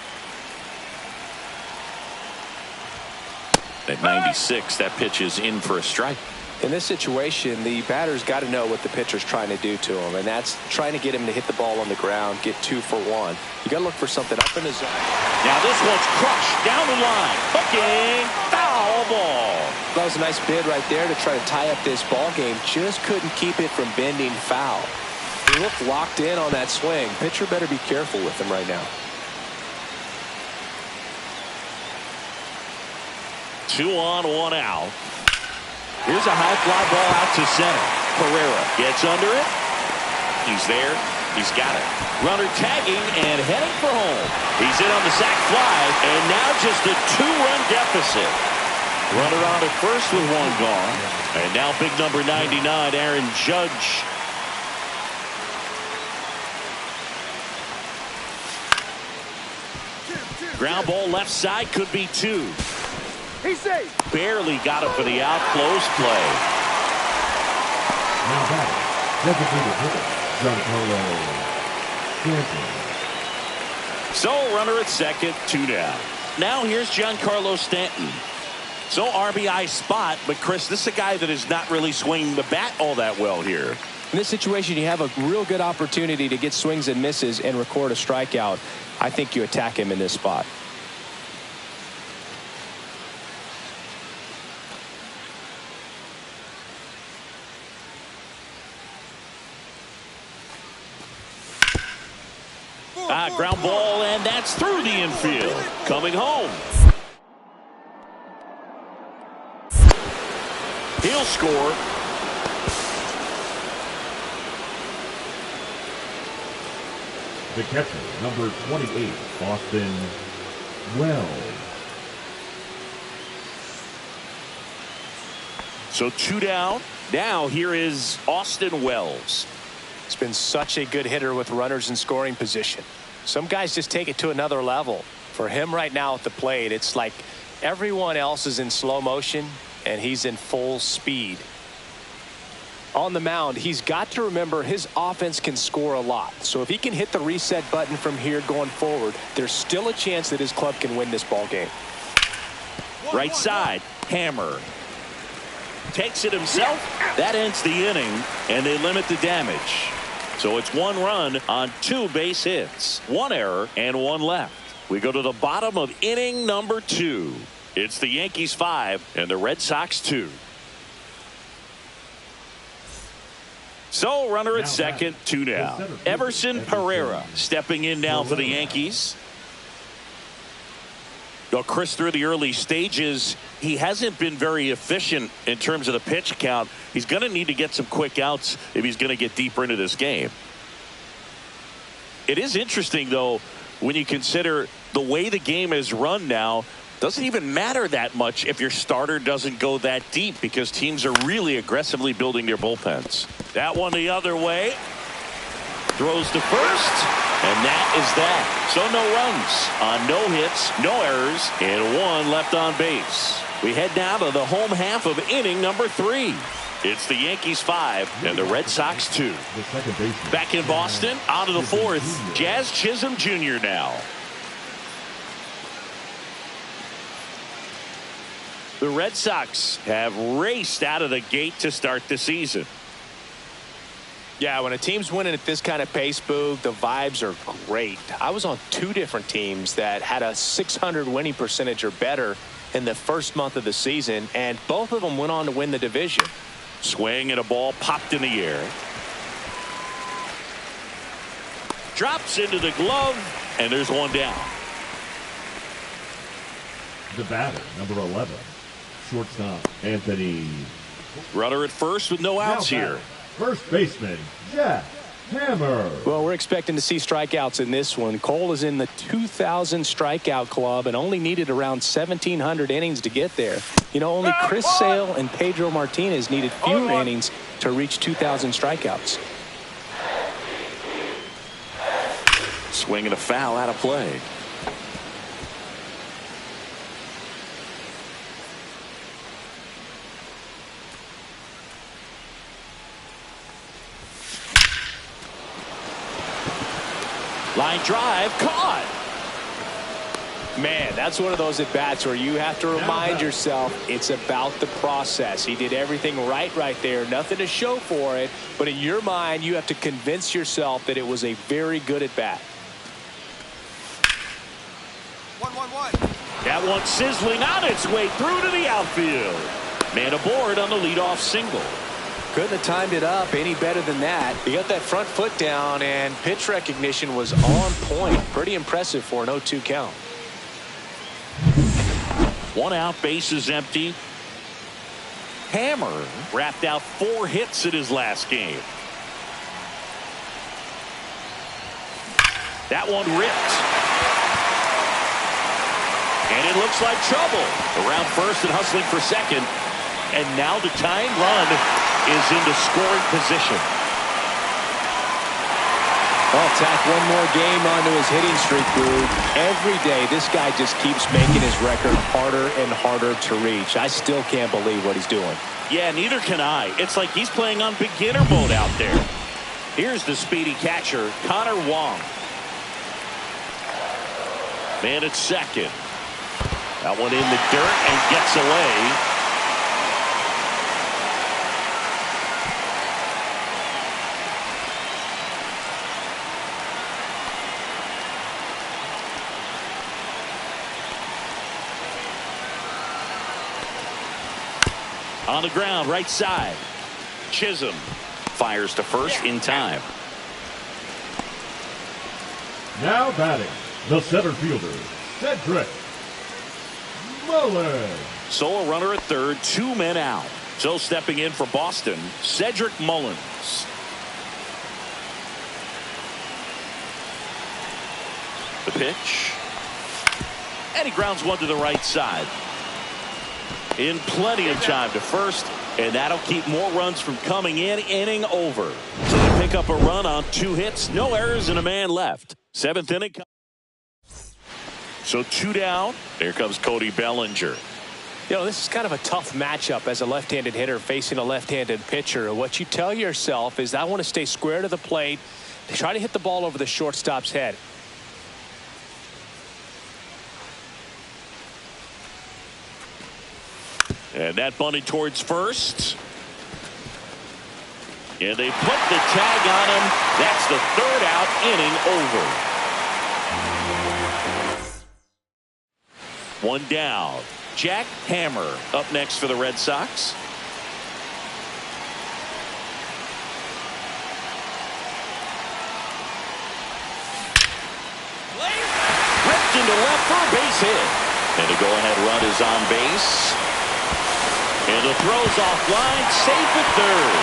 At 96, that pitch is in for a strike. In this situation, the batter's got to know what the pitcher's trying to do to him, and that's trying to get him to hit the ball on the ground, get 2 for 1. You got to look for something up in the zone. Now this one's crushed down the line. Hooking, foul ball. That was a nice bid right there to try to tie up this ball game. Just couldn't keep it from bending foul. He looked locked in on that swing. Pitcher better be careful with him right now. 2 on, 1 out. Here's a high fly ball out to center. Pereira gets under it. He's there. He's got it. Runner tagging and heading for home. He's in on the sac fly, and now just a 2-run deficit. Runner on at first with 1 gone. And now big number 99, Aaron Judge. Ground ball left side, could be 2. He's safe. Barely got it for the out. Close play. Now back, designated hitter, Giancarlo Stanton. So runner at second, 2 down. Now here's Giancarlo Stanton. So RBI spot, but Chris, this is a guy that is not really swinging the bat all that well here. In this situation, you have a real good opportunity to get swings and misses and record a strikeout. I think you attack him in this spot. Ground ball, and that's through the infield. Coming home. He'll score. The catcher, number 28, Austin Wells. So 2 down. Now here is Austin Wells. He's been such a good hitter with runners in scoring position. Some guys just take it to another level. For him right now at the plate, it's like everyone else is in slow motion and he's in full speed. On the mound, he's got to remember his offense can score a lot. So if he can hit the reset button from here going forward, there's still a chance that his club can win this ball game. Right side, Hammer. Takes it himself. That ends the inning, and they limit the damage. So it's 1 run on 2 base hits, 1 error, and 1 left. We go to the bottom of inning number 2. It's the Yankees 5 and the Red Sox 2. So runner at second, 2 now. Everson Pereira stepping in now for the Yankees. Well, Chris, through the early stages, he hasn't been very efficient in terms of the pitch count. He's going to need to get some quick outs if he's going to get deeper into this game. It is interesting, though, when you consider the way the game is run now. Doesn't even matter that much if your starter doesn't go that deep because teams are really aggressively building their bullpens. That one the other way. Throws to first, and that is that. So no runs on no hits, no errors, and 1 left on base. We head now to the home half of inning number 3. It's the Yankees 5 and the Red Sox 2. Back in Boston, on to the 4th. Jazz Chisholm Jr. now. The Red Sox have raced out of the gate to start the season. Yeah, when a team's winning at this kind of pace, Boog, the vibes are great. I was on 2 different teams that had a .600 winning percentage or better in the first month of the season, and both of them went on to win the division. Swing and a ball popped in the air. Drops into the glove, and there's 1 down. The batter, number 11, shortstop Anthony. Runner at first with no outs here. First baseman, Jeff Hammer. Well, we're expecting to see strikeouts in this one. Cole is in the 2,000 strikeout club and only needed around 1,700 innings to get there. You know, only Chris Sale and Pedro Martinez needed fewer innings to reach 2,000 strikeouts. Swing and a foul out of play. Line drive, caught. Man, that's one of those at-bats where you have to remind yourself it's about the process. He did everything right there. Nothing to show for it. But in your mind, you have to convince yourself that it was a very good at-bat. 1-1-1. That one sizzling on its way through to the outfield. Man aboard on the leadoff single. Couldn't have timed it up any better than that. He got that front foot down, and pitch recognition was on point. Pretty impressive for an 0-2 count. 1 out, base is empty. Hammer wrapped out 4 hits in his last game. That one ripped. And it looks like trouble. Around first and hustling for second. And now the tying run is into scoring position. Well, tack one more game onto his hitting streak, dude. Every day, this guy just keeps making his record harder and harder to reach. I still can't believe what he's doing. Yeah, neither can I. It's like he's playing on beginner mode out there. Here's the speedy catcher, Connor Wong. Man at second. That one in the dirt and gets away. On the ground, right side. Chisholm fires to first in time. Now batting, the center fielder, Cedric Mullins. So a runner at third, 2 men out. So stepping in for Boston, Cedric Mullins. The pitch. And he grounds one to the right side. In plenty of time to first, and that'll keep more runs from coming in. Inning over. So they pick up a run on 2 hits, no errors, and a man left. 7th inning. So 2 down. Here comes Cody Bellinger. You know, this is kind of a tough matchup as a left-handed hitter facing a left-handed pitcher. What you tell yourself is, I want to stay square to the plate, try to hit the ball over the shortstop's head. And that bunted towards first. And they put the tag on him. That's the 3rd out, inning over. 1 down. Jack Hammer up next for the Red Sox. Ripped into left for a base hit. And a go-ahead run is on base. And the throw's offline, safe at third.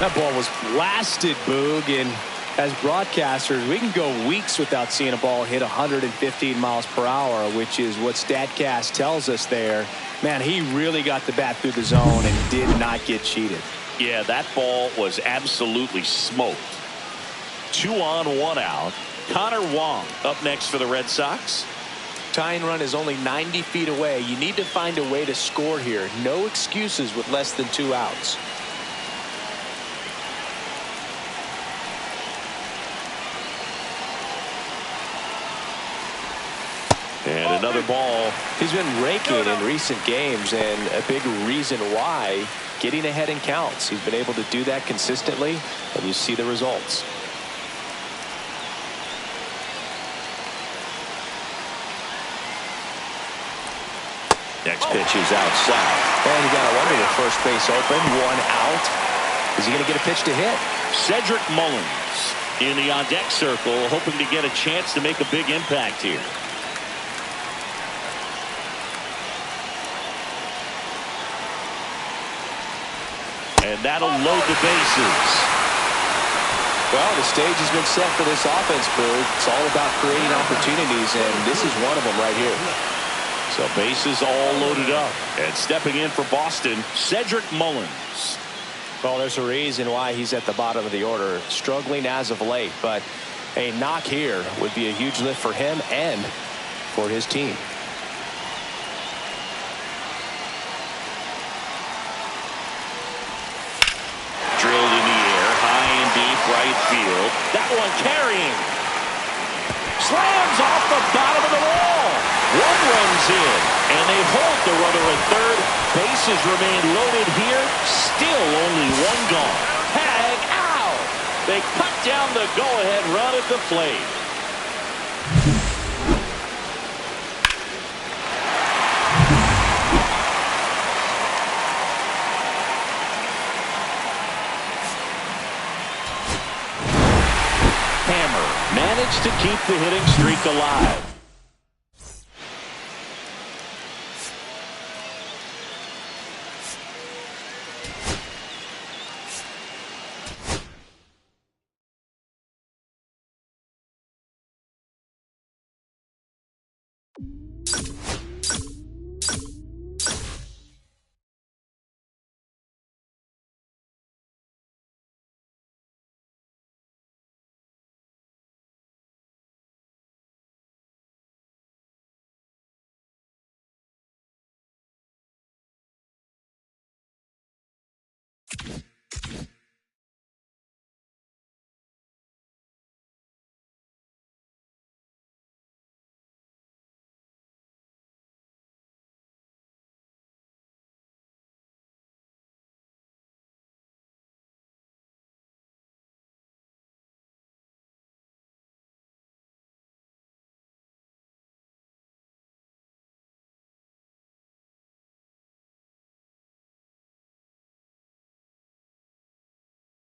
That ball was blasted, Boog, and as broadcasters, we can go weeks without seeing a ball hit 115 miles per hour, which is what StatCast tells us there. Man, he really got the bat through the zone and did not get cheated. Yeah, that ball was absolutely smoked. 2 on, 1 out. Connor Wong up next for the Red Sox. Tying run is only 90 feet away. You need to find a way to score here. No excuses with less than 2 outs. And another ball. He's been raking in recent games, and a big reason why, getting ahead in counts. He's been able to do that consistently, and you see the results. Next pitch is outside. And you got to wonder, with first base open, 1 out. Is he going to get a pitch to hit? Cedric Mullins in the on-deck circle, hoping to get a chance to make a big impact here. And that'll load the bases. Well, the stage has been set for this offense, Boog. It's all about creating opportunities, and this is one of them right here. So bases all loaded up. And stepping in for Boston, Cedric Mullins. Well, there's a reason why he's at the bottom of the order, struggling as of late, but a knock here would be a huge lift for him and for his team. Drilled in the air, high and deep right field. That one carrying. Slams off the bottom of the wall. 1 runs in, and they hold the runner at third. Bases remain loaded here. Still only 1 gone. Tag out. They cut down the go-ahead run at the plate. Hammer managed to keep the hitting streak alive.